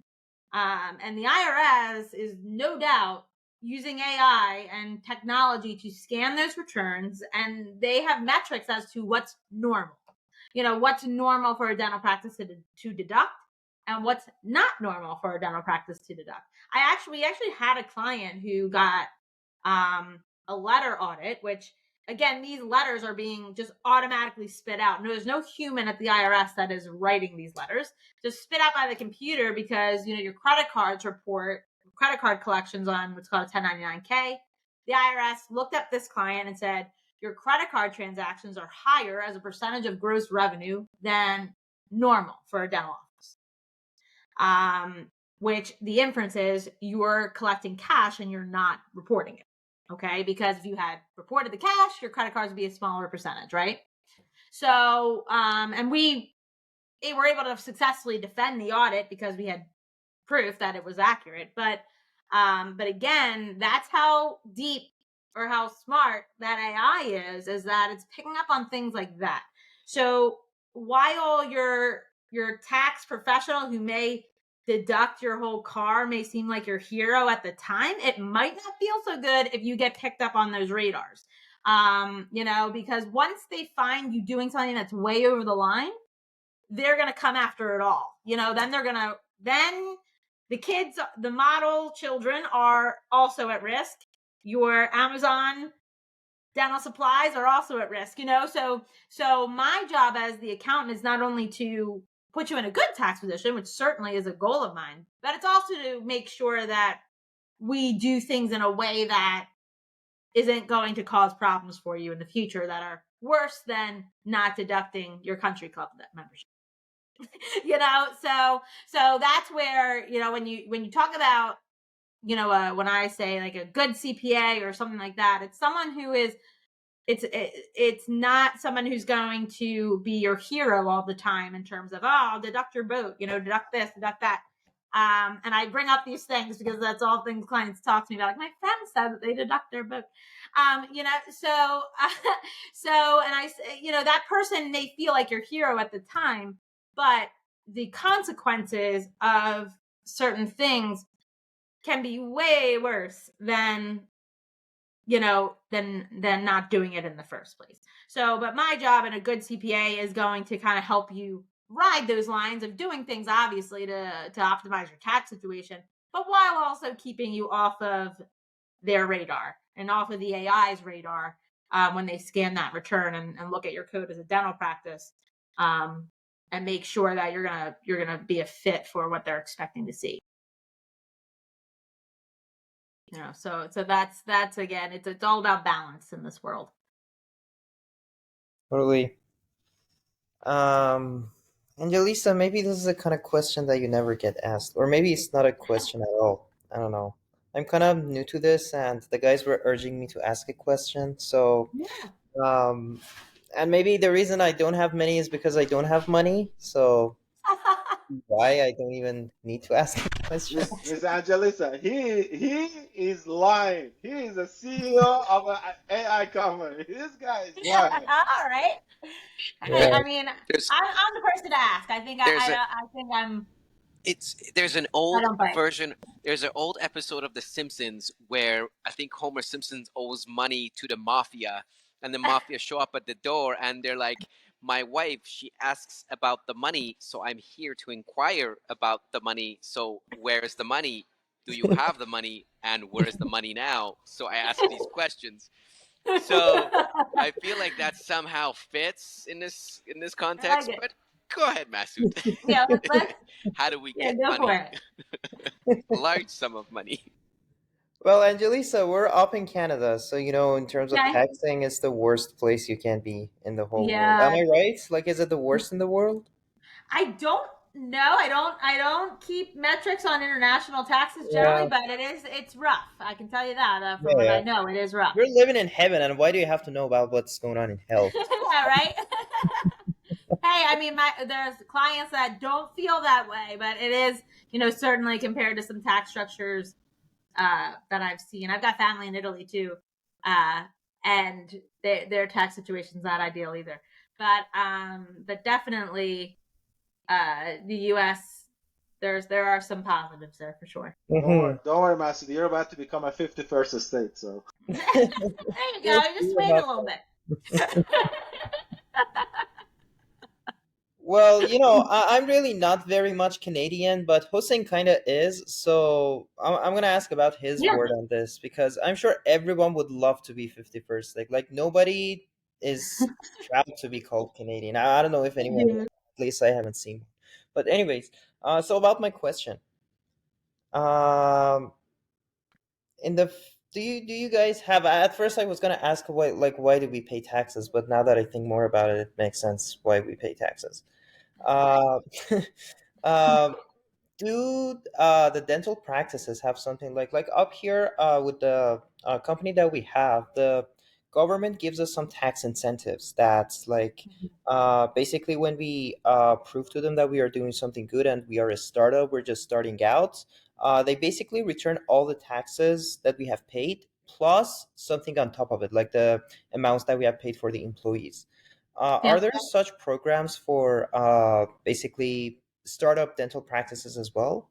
And the IRS is no doubt using AI and technology to scan those returns, and they have metrics as to what's normal. What's normal for a dental practice to deduct, and what's not normal for a dental practice to deduct. We actually had a client who got a letter audit, which, again, these letters are being just automatically spit out. No, there's no human at the IRS that is writing these letters. Just spit out by the computer because, your credit cards report credit card collections on what's called a 1099K. The IRS looked up this client and said, your credit card transactions are higher as a percentage of gross revenue than normal for a dental office. Which the inference is you're collecting cash and you're not reporting it. Okay, because if you had reported the cash, your credit cards would be a smaller percentage, right? So, and we were able to successfully defend the audit because we had proof that it was accurate. But again, that's how deep or how smart that AI is that it's picking up on things like that. So while your tax professional who may deduct your whole car may seem like your hero at the time, it might not feel so good if you get picked up on those radars. Because once they find you doing something that's way over the line, they're going to come after it all. Then the kids, the model children are also at risk. Your Amazon dental supplies are also at risk, so my job as the accountant is not only to put you in a good tax position, which certainly is a goal of mine, but it's also to make sure that we do things in a way that isn't going to cause problems for you in the future that are worse than not deducting your country club membership. So that's where, when you talk about, when I say like a good CPA or something like that, it's someone who is, it's not someone who's going to be your hero all the time in terms of, I'll deduct your boat, deduct this, deduct that. And I bring up these things because that's all things clients talk to me about. Like, my friend said that they deduct their boat. So, and I say, that person may feel like your hero at the time, but the consequences of certain things can be way worse than not doing it in the first place. So, but my job in a good CPA is going to kind of help you ride those lines of doing things, obviously, to optimize your tax situation, but while also keeping you off of their radar and off of the AI's radar when they scan that return and look at your code as a dental practice, and make sure that you're gonna be a fit for what they're expecting to see. So that's again, it's all about balance in this world. Totally. Angelisa, maybe this is a kind of question that you never get asked, or maybe it's not a question at all. I don't know. I'm kind of new to this, and the guys were urging me to ask a question. So, and maybe the reason I don't have many is because I don't have money. So why I don't even need to ask a question. Miss Angelisa, he is lying. He is a CEO of an AI company. This guy is lying. All right. Yeah. I mean, I'm the person to ask. I think I'm. There's an old don't bite. version. There's an old episode of The Simpsons where I think Homer Simpson owes money to the mafia, and the mafia show up at the door, and they're like, "My wife, she asks about the money, so I'm here to inquire about the money. So where is the money? Do you have the money? And where is the money now? So I ask these questions." So I feel like that somehow fits in this I like context. it. But go ahead, Masood. Yeah, let's How do we yeah, get go money? for it. A large sum of money. Well, Angelisa, we're up in Canada, so in terms of Okay. taxing, it's the worst place you can be in the whole world. Yeah. Am I right? Like, is it the worst in the world? I don't know. I don't keep metrics on international taxes generally, Yeah. but it's rough. I can tell you that from Yeah, what yeah. I know, it is rough. You're living in heaven, and why do you have to know about what's going on in hell? Yeah, right. Hey, I mean, there's clients that don't feel that way, but it is, certainly compared to some tax structures that I've seen. I've got family in Italy too, and their tax situation's not ideal either. But definitely, the U.S. there are some positives there for sure. Don't worry, Master. You're about to become a 51st estate, so. There you go. Just wait a little bit. Well, I'm really not very much Canadian, but Hossein kind of is. So I'm going to ask about his Yeah. word on this because I'm sure everyone would love to be 51st. Like nobody is proud to be called Canadian. I don't know if anyone, at least I haven't seen. But anyways, so about my question. In the do you guys have, at first I was going to ask why do we pay taxes, but now that I think more about it, it makes sense why we pay taxes. Uh, um, do the dental practices have something like up here with the company that we have? The government gives us some tax incentives. That's like basically when we prove to them that we are doing something good and we are a startup, we're just starting out. They basically return all the taxes that we have paid plus something on top of it, like the amounts that we have paid for the employees. Are there such programs for basically startup dental practices as well?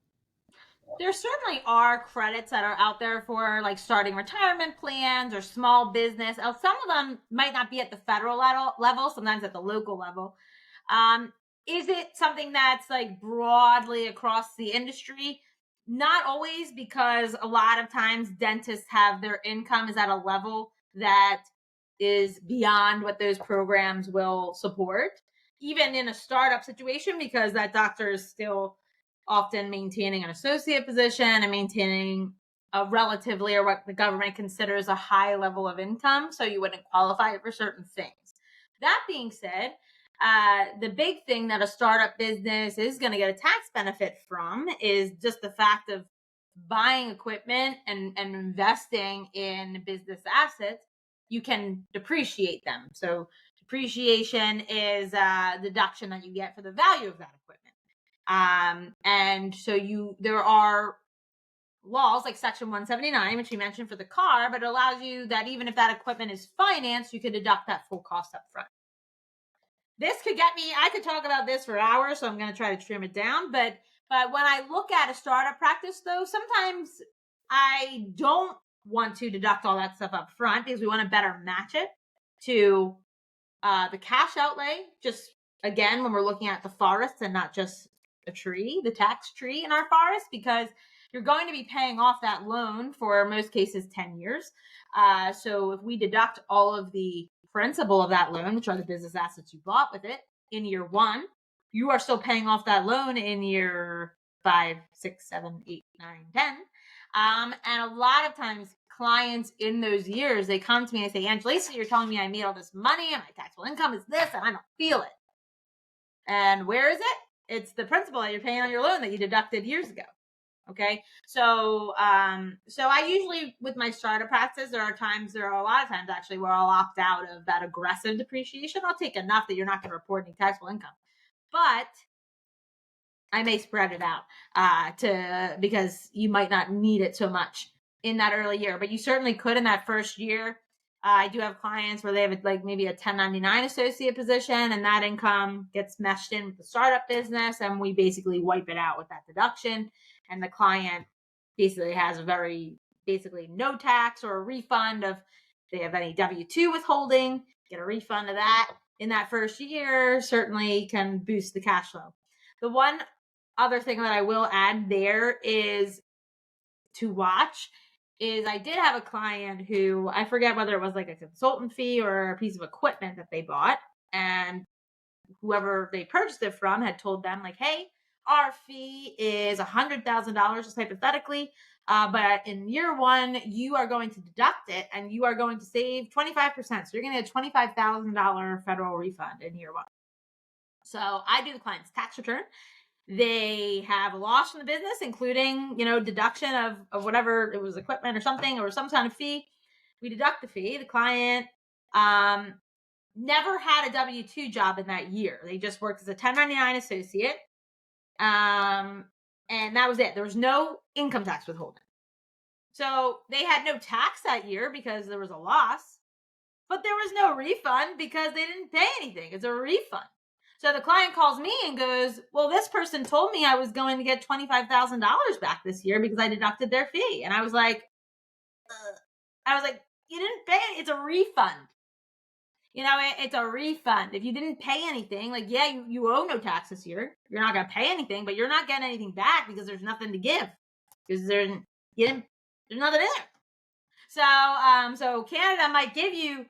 There certainly are credits that are out there for like starting retirement plans or small business. Some of them might not be at the federal level, sometimes at the local level. Is it something that's like broadly across the industry? Not always, because a lot of times dentists have their income is at a level that is beyond what those programs will support, even in a startup situation, because that doctor is still often maintaining an associate position and maintaining a relatively, or what the government considers a high level of income. So you wouldn't qualify for certain things. That being said, the big thing that a startup business is going to get a tax benefit from is just the fact of buying equipment and investing in business assets. You can depreciate them. So depreciation is a deduction that you get for the value of that equipment. And so there are laws like Section 179, which you mentioned for the car, but it allows you that even if that equipment is financed, you can deduct that full cost up front. This could get me, I could talk about this for hours, so I'm going to try to trim it down. But when I look at a startup practice, though, sometimes I don't want to deduct all that stuff up front because we want to better match it to the cash outlay. Just again, when we're looking at the forest and not just a tree, the tax tree in our forest, because you're going to be paying off that loan for most cases 10 years. So if we deduct all of the principal of that loan, which are the business assets you bought with it, in year one, you are still paying off that loan in year 5, 6, 7, 8, 9, 10. And a lot of times clients in those years, they come to me and they say, Angelisa, you're telling me I made all this money and my taxable income is this and I don't feel it. And where is it? It's the principal that you're paying on your loan that you deducted years ago. Okay. So I usually, with my startup practice, there are a lot of times actually where I'll opt out of that aggressive depreciation. I'll take enough that you're not going to report any taxable income, but I may spread it out because you might not need it so much in that early year, but you certainly could in that first year. I do have clients where they have like maybe a 1099 associate position, and that income gets meshed in with the startup business, and we basically wipe it out with that deduction. And the client basically has basically no tax or a refund of, if they have any W-2 withholding, get a refund of that in that first year. Certainly can boost the cash flow. The one other thing that I will add there is to watch is I did have a client who, I forget whether it was like a consultant fee or a piece of equipment that they bought, and whoever they purchased it from had told them like, hey, our fee is $100,000 just hypothetically, but in year one you are going to deduct it and you are going to save 25%, so you're going to get a $25,000 federal refund in year one. So I do the client's tax return. They have a loss in the business, including, deduction of whatever it was, equipment or something, or some kind of fee. We deduct the fee. The client never had a W-2 job in that year. They just worked as a 1099 associate. And that was it. There was no income tax withholding. So they had no tax that year because there was a loss, but there was no refund because they didn't pay anything. It's a refund. So the client calls me and goes, well, this person told me I was going to get $25,000 back this year because I deducted their fee. And I was like, you didn't pay it. It's a refund. It's a refund. If you didn't pay anything, like, yeah, you owe no tax this year. You're not going to pay anything, but you're not getting anything back because there's nothing to give because there's nothing in there. So Canada might give you,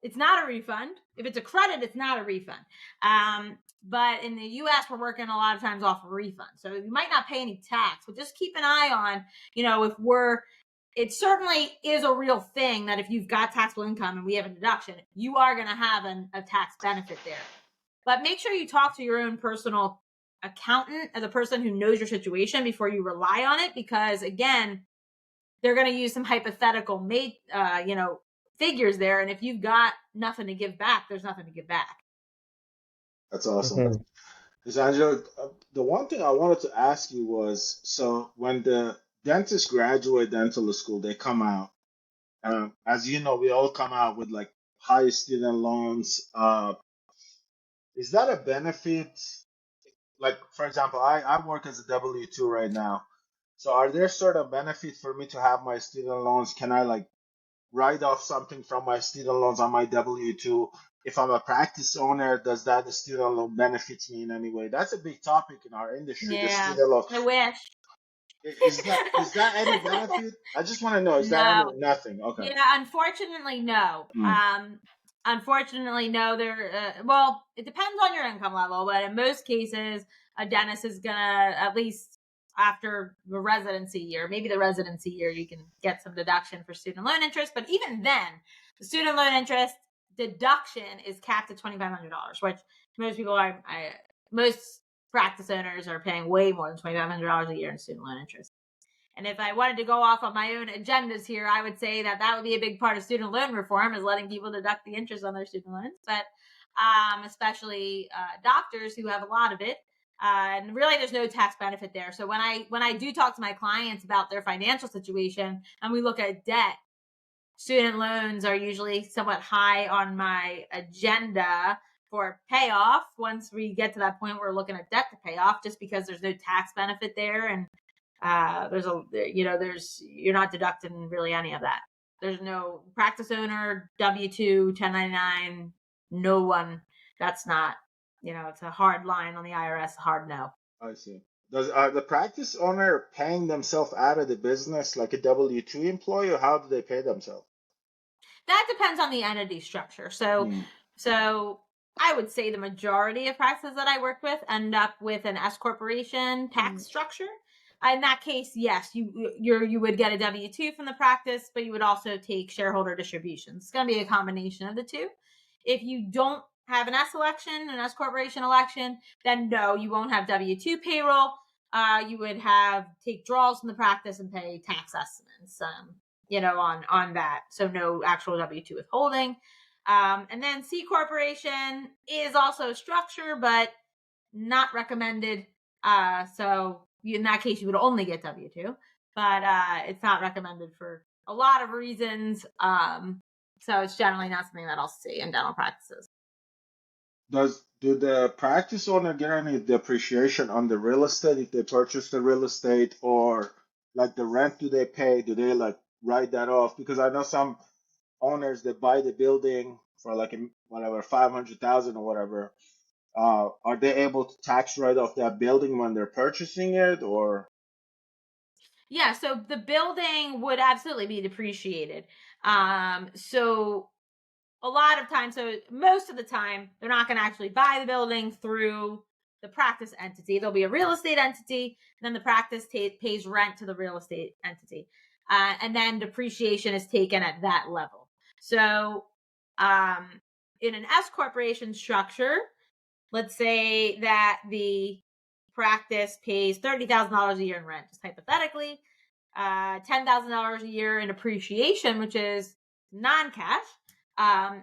it's not a refund. If it's a credit, it's not a refund. But in the US, we're working a lot of times off a refund. So you might not pay any tax, but just keep an eye on, it certainly is a real thing that if you've got taxable income and we have a deduction, you are going to have a tax benefit there. But make sure you talk to your own personal accountant as a person who knows your situation before you rely on it, because again, they're going to use some hypothetical figures there. And if you've got nothing to give back, there's nothing to give back. That's awesome. Angela, the one thing I wanted to ask you was, so when the dentists graduate dental school, they come out. As you know, we all come out with like high student loans. Is that a benefit? Like, for example, I work as a W-2 right now. So are there sort of benefits for me to have my student loans? Can I like write off something from my student loans on my W-2? If I'm a practice owner, does that the student loan benefits me in any way? That's a big topic in our industry, the Yeah, student loan. I wish. Is that any benefit? I just want to know, is that any No. nothing? Okay. Yeah, unfortunately, no. Mm. Unfortunately, no. Well, it depends on your income level, but in most cases, a dentist is gonna, at least after the residency year, maybe the residency year, you can get some deduction for student loan interest. But even then, the student loan interest deduction is capped at $2,500, which most people most practice owners are paying way more than $2,500 a year in student loan interest. And if I wanted to go off on my own agendas here, I would say that would be a big part of student loan reform, is letting people deduct the interest on their student loans. But especially doctors who have a lot of it, and really there's no tax benefit there. So when I do talk to my clients about their financial situation and we look at debt, student loans are usually somewhat high on my agenda for payoff. Once we get to that point, we're looking at debt to pay off, just because there's no tax benefit there. And you're not deducting really any of that. There's no practice owner, W-2, 1099, no one. That's not, it's a hard line on the IRS, a hard no. I see. Are the practice owner paying themselves out of the business like a W-2 employee, or how do they pay themselves? That depends on the entity structure. So I would say the majority of practices that I work with end up with an S corporation tax structure. In that case, yes, you would get a W-2 from the practice, but you would also take shareholder distributions. It's going to be a combination of the two. If you don't have an an S corporation election, then no, you won't have W-2 payroll. You would take draws from the practice and pay tax estimates. On that. So no actual W-2 withholding. And then C corporation is also a structure, but not recommended. So in that case, you would only get W-2, but it's not recommended for a lot of reasons. So it's generally not something that I'll see in dental practices. Do the practice owner get any depreciation on the real estate if they purchase the real estate, or like the rent do they pay? Do they like write that off? Because I know some owners that buy the building for like whatever 500,000 or whatever. Are they able to tax write off that building when they're purchasing it, or? Yeah, so the building would absolutely be depreciated. So a lot of times, so most of the time, they're not going to actually buy the building through the practice entity. There'll be a real estate entity, then the practice pays rent to the real estate entity. And then depreciation is taken at that level. So in an S corporation structure, let's say that the practice pays $30,000 a year in rent, just hypothetically, $10,000 a year in depreciation, which is non-cash.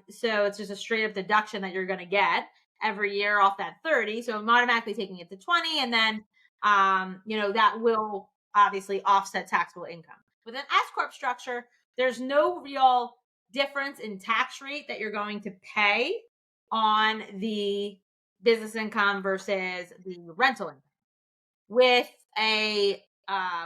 So it's just a straight up deduction that you're going to get every year off that 30. So I'm automatically taking it to 20, and then that will obviously offset taxable income. With an S corp structure, there's no real difference in tax rate that you're going to pay on the business income versus the rental income. With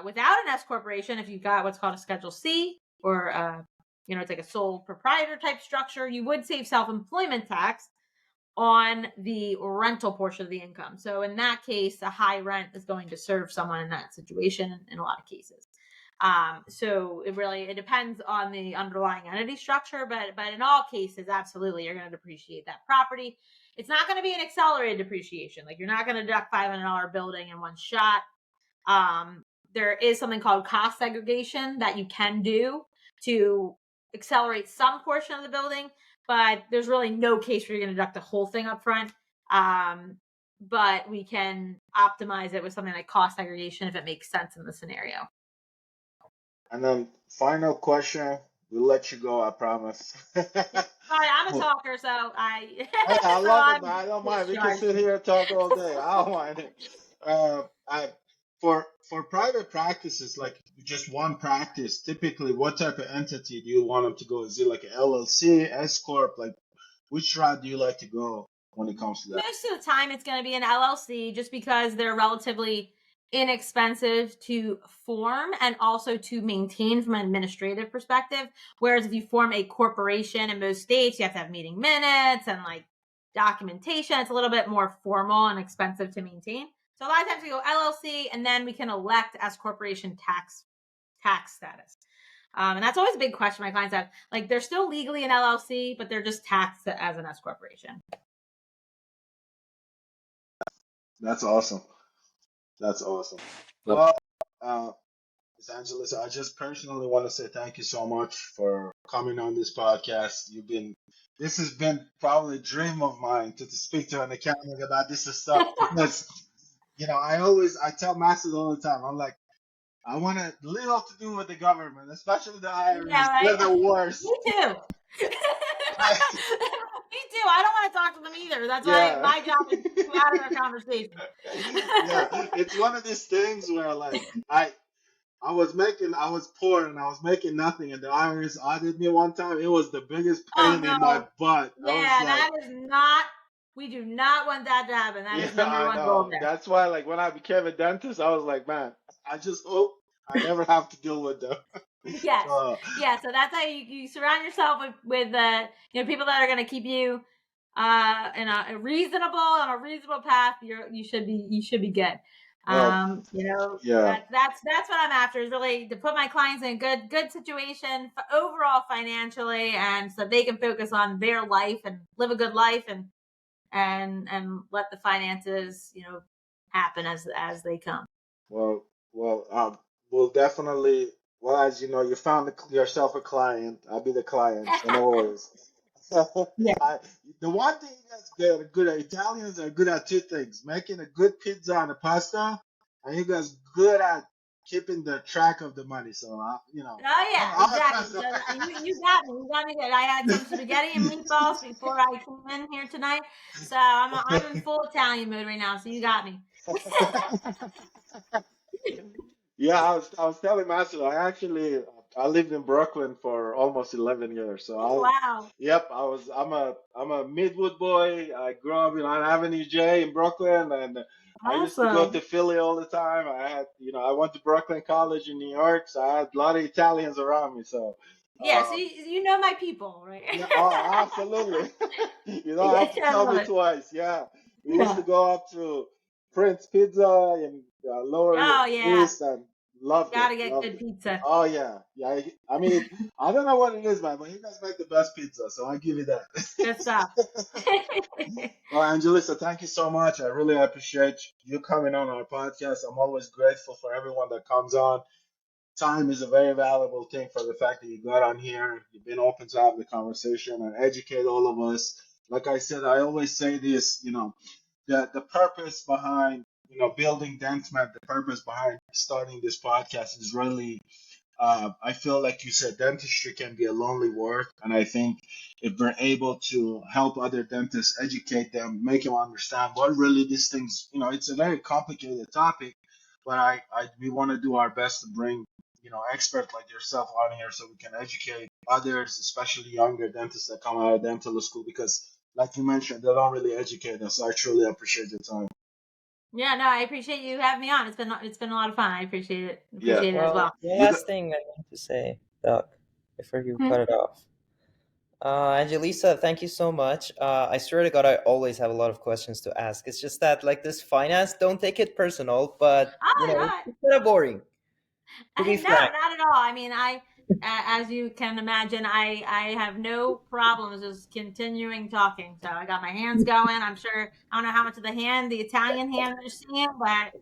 without an S corporation, if you've got what's called a Schedule C, or it's like a sole proprietor type structure, you would save self-employment tax on the rental portion of the income. So in that case, a high rent is going to serve someone in that situation in a lot of cases. So it depends on the underlying entity structure, but in all cases, absolutely, you're going to depreciate that property. It's not going to be an accelerated depreciation. Like, you're not going to deduct $500 building in one shot. There is something called cost segregation that you can do to accelerate some portion of the building, but there's really no case where you're going to deduct the whole thing up front. But we can optimize it with something like cost segregation if it makes sense in the scenario. And then final question, we'll let you go, I promise. Sorry, I'm a talker, so I. Hey, I so love it, I'm man. I don't mind. We can discharged. sit here and talk all day. I don't mind it. For private practices, like just one practice, typically, what type of entity do you want them to go? Is it like an LLC, S corp? Like, which route do you like to go when it comes to that? Most of the time, it's going to be an LLC, just because they're relatively inexpensive to form and also to maintain from an administrative perspective. Whereas if you form a corporation in most states, you have to have meeting minutes and like documentation. It's a little bit more formal and expensive to maintain. So a lot of times we go LLC, and then we can elect as corporation tax status. And that's always a big question my clients have. Like, they're still legally an LLC, but they're just taxed as an S corporation. That's awesome. That's awesome. Well, Well, Ms. Angeles, I just personally want to say thank you so much for coming on this podcast. This has been probably a dream of mine to speak to an accountant about this stuff because, I tell masters all the time, I'm like, I want little to do with the government, especially the IRS. Yeah, They're right? the worst. Me too. Me too. I don't want to talk to them either. That's why my job is to get out of their conversation. Yeah, it's one of these things where like I was poor and I was making nothing, and the IRS audited me one time. It was the biggest Oh pain no. in my butt. I was Yeah, like, that is not. We do not want that to happen. That is yeah, number I one goal know. there. That's why, like, when I became a dentist, I was like, man, I just hope I never have to deal with them. Yes. Yeah. So that's how you surround yourself with people that are going to keep you in a reasonable path. You should be good. Well, yeah. That's what I'm after, is really to put my clients in a good situation overall financially, and so they can focus on their life and live a good life, and let the finances happen as they come. Well, we'll definitely. Well, as you know, you found yourself a client. I'll be the client, so no worries. Yeah. The one thing you guys good at, Italians are good at two things: making a good pizza and a pasta, and you guys good at keeping the track of the money. So, Oh yeah, exactly. So you got me. You got me good. I had some spaghetti and meatballs before I came in here tonight, so I'm in full Italian mode right now. So you got me. Yeah, I was telling Master, I lived in Brooklyn for almost 11 years. So Wow. yep, I'm a Midwood boy. I grew up on Avenue J in Brooklyn, and I used to go Awesome. to Philly all the time. I went to Brooklyn College in New York, so I had a lot of Italians around me. So Yeah, so you know my people, right? yeah, oh, absolutely. You don't Yeah, have to I tell love me it. twice. Yeah, we used to Yeah. go up to Prince Pizza in Lower Oh yeah, East and loved it. gotta get Loved good it. pizza. Oh yeah, yeah. I mean, I don't know what it is, man, but you guys make the best pizza, so I give you that. Good stuff. Well, Angelisa, thank you so much. I really appreciate you coming on our podcast. I'm always grateful for everyone that comes on. Time is a very valuable thing for the fact that you got on here. You've been open to have the conversation and educate all of us. Like I said, I always say this, the purpose behind, building DentMed, the purpose behind starting this podcast is really I feel like you said dentistry can be a lonely work, and I think if we're able to help other dentists, educate them, make them understand what really these things, it's a very complicated topic, but we want to do our best to bring, experts like yourself on here so we can educate others, especially younger dentists that come out of dental school, because, like you mentioned, they don't really educate us. So I truly appreciate your time. Yeah, no, I appreciate you having me on. It's been a lot of fun. I appreciate it. Yeah, Appreciate it as well. One you got, last thing I want to say, Doc, before you Hmm. cut it off. Angelisa, thank you so much. I swear to God, I always have a lot of questions to ask. It's just that, like this finance, don't take it personal, but Oh no, it's kind of boring, to be no, frank. not at all. I mean, as you can imagine, I have no problems just continuing talking. So I got my hands going. I'm sure I don't know how much of the Italian hand you're seeing, but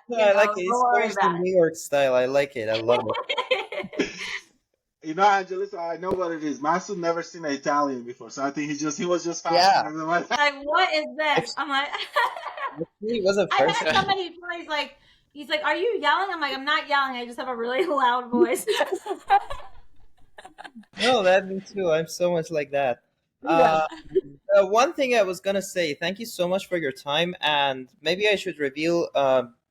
No, I like it. don't It's worry almost the about New York style. I like it. I love it. it. Angelisa, I know what it is. Masu never seen an Italian before, so I think he was just Yeah, fascinated by that. Like, what is this? I'm like, actually, it was a I've first. had somebody before. He's like, are you yelling? I'm like, I'm not yelling. I just have a really loud voice. No, that me too. I'm so much like that. Yeah. One thing I was gonna say, thank you so much for your time, and maybe I should reveal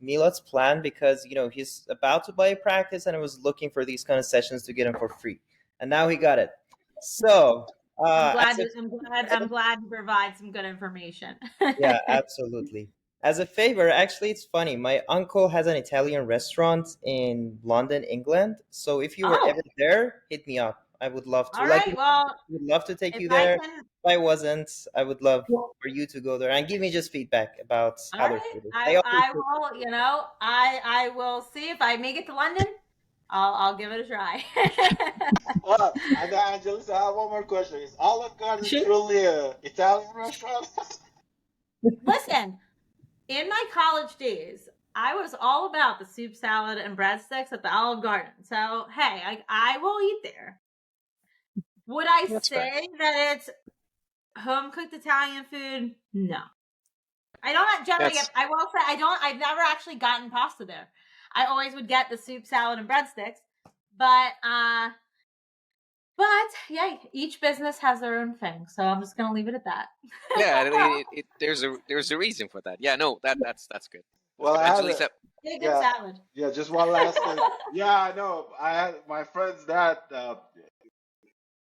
Milad's plan because he's about to buy a practice, and I was looking for these kind of sessions to get him for free, and now he got it. So, I'm glad. as a, I'm glad to provide some good information. yeah, absolutely. As a favor, actually, it's funny. My uncle has an Italian restaurant in London, England. So if you were Oh, ever there, hit me up. I would love to. all Like, right. Well, would love to take if you I there. If can, I wasn't, I would love well, for you to go there and give me just feedback about all how their right. food is. I They always I will. I will see if I make it to London. I'll give it a try. And then, Angelis, I have one more question. Is Olive Garden Sure. truly a Italian restaurant? Listen, in my college days, I was all about the soup salad and breadsticks at the Olive Garden. So hey, I will eat there. Would I That's fair. say that it's home cooked Italian food? No. I don't generally That's get. I will say I don't. I've never actually gotten pasta there. I always would get the soup, salad, and breadsticks. But yeah, each business has their own thing. So I'm just gonna leave it at that. yeah. There's a reason for that. Yeah, no, that's good. That's Well, good. I had a Angelisa, Get a good yeah, salad. yeah. Just one last thing. Yeah, I know. I had my friend's dad.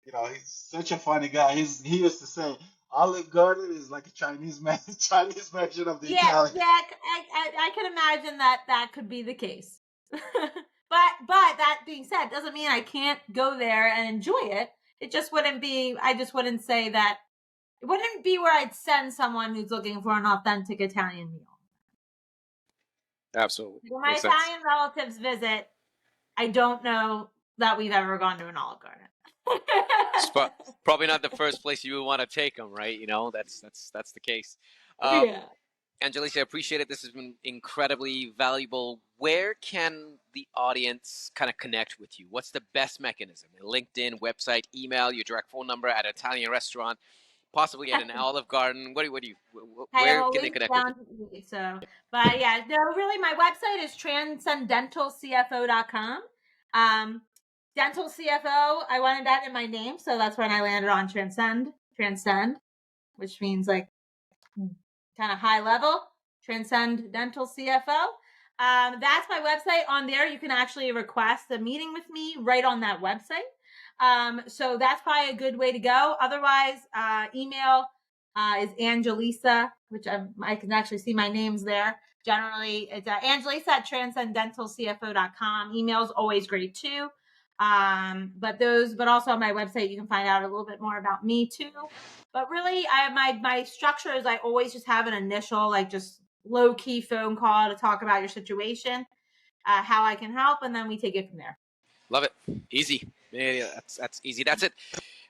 He's such a funny guy. He used to say Olive Garden is like a Chinese man, Chinese version of the Yeah, Italian. yeah. I can imagine that could be the case. But that being said, doesn't mean I can't go there and enjoy it. It just wouldn't be. I just wouldn't say that. It wouldn't be where I'd send someone who's looking for an authentic Italian meal. absolutely When my makes sense. Italian relatives visit, I don't know that we've ever gone to an Olive Garden. It's probably not the first place you would want to take them, right? That's the case. Yeah. Angelisa, I appreciate it. This has been incredibly valuable. Where can the audience kind of connect with you? What's the best mechanism? LinkedIn, website, email, your direct phone number at an Italian restaurant, possibly at an Olive Garden. I am Where can they always connect with you? down to eat. So, but yeah, no, really, my website is transcendentalcfo.com. Dental CFO, I wanted that in my name, so that's when I landed on transcend, which means like kind of high level, transcend dental CFO. That's my website. On there, you can actually request a meeting with me right on that website. So that's probably a good way to go. Otherwise, email is Angelisa, which I can actually see my names there. Generally, it's Angelisa at transcendentalcfo.com. Email is always great too. But also on my website, you can find out a little bit more about me too. But really, my structure is I always just have an initial, like just low key phone call to talk about your situation, how I can help, and then we take it from there. Love it. Easy. Yeah, that's easy. That's it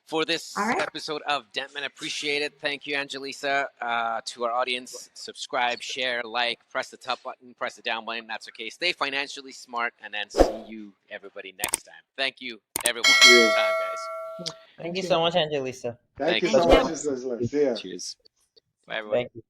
for this All right. episode of Dentman. Appreciate it. Thank you, Angelisa. To our audience, subscribe, share, like, press the top button, press the down button. That's okay. Stay financially smart, and then see you, everybody, next time. Thank you, everyone, for your time, guys. Thank you so much, Angelisa. Thank you Thank so you. much, Isla. See ya. Cheers. Bye, everyone. Thank you.